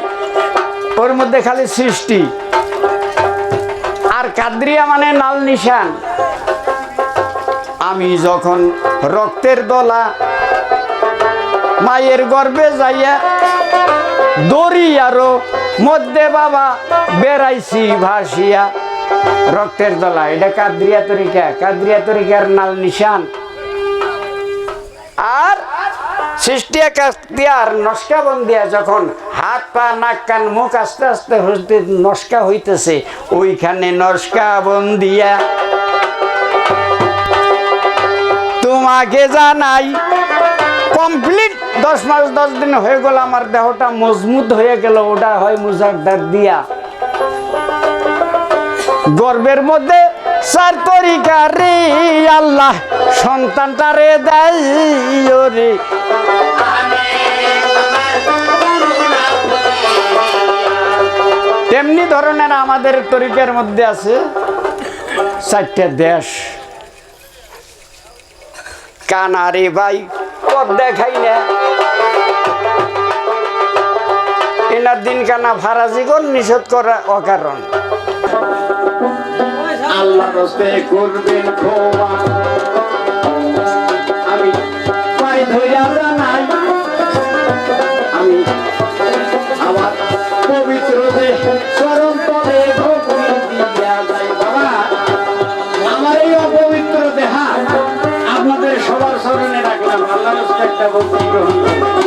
ওর মধ্যে খালি সৃষ্টি। আর কাদরিয়া মানে লাল নিশান। আমি যখন রক্তের দলা মায়ের গর্ভে যাইয়া দরিয়ারও মধ্যে বাবা বেড়াইছি ভাসিয়া, রক্তের দলা, এটা কাদরিয়া তরিকা, কাদরিয়া তরিকার নাল নিশান। আর সৃষ্টিয়া কাদিয়ার নস্কা বন্দিয়া যখন হাত পা নাক কান মুখ আস্তে আস্তে হইতে নস্কা হইতেছে, ওইখানে নস্কা বন্দিয়া তোমাকে জানাই কমপ্লিট 10 মাস 10 দিন হয়ে গেল, আমার দেহটা মজবুত হয়ে গেল, ওটা হয় মুজাদ্দাদ দিয়া। গর্বের মধ্যে 4 তরিকা রে আল্লাহ সন্তানটারে দেয় রে। তেমনি ধরনের আমাদের তরিকার মধ্যে আছে 4টা দেশ। কানারে ভাই কর দেখাই না, এনার দিন কানা ফারাজিগণ নিষেধ করা অকারণ। আল্লাহ রাস্তে করবেন ক্ষমা, আমি পাই ধইরা জানাই, আমি আমার পবিত্র দেহ চরণ তলে ভক্তি দিয়া যাই। বাবা, আমার এই অপবিত্র দেহা আপনাদের সবার স্মরণে রাখলাম। আল্লাহ রাস্তে একটা ভক্তি গ্রহণ করবেন।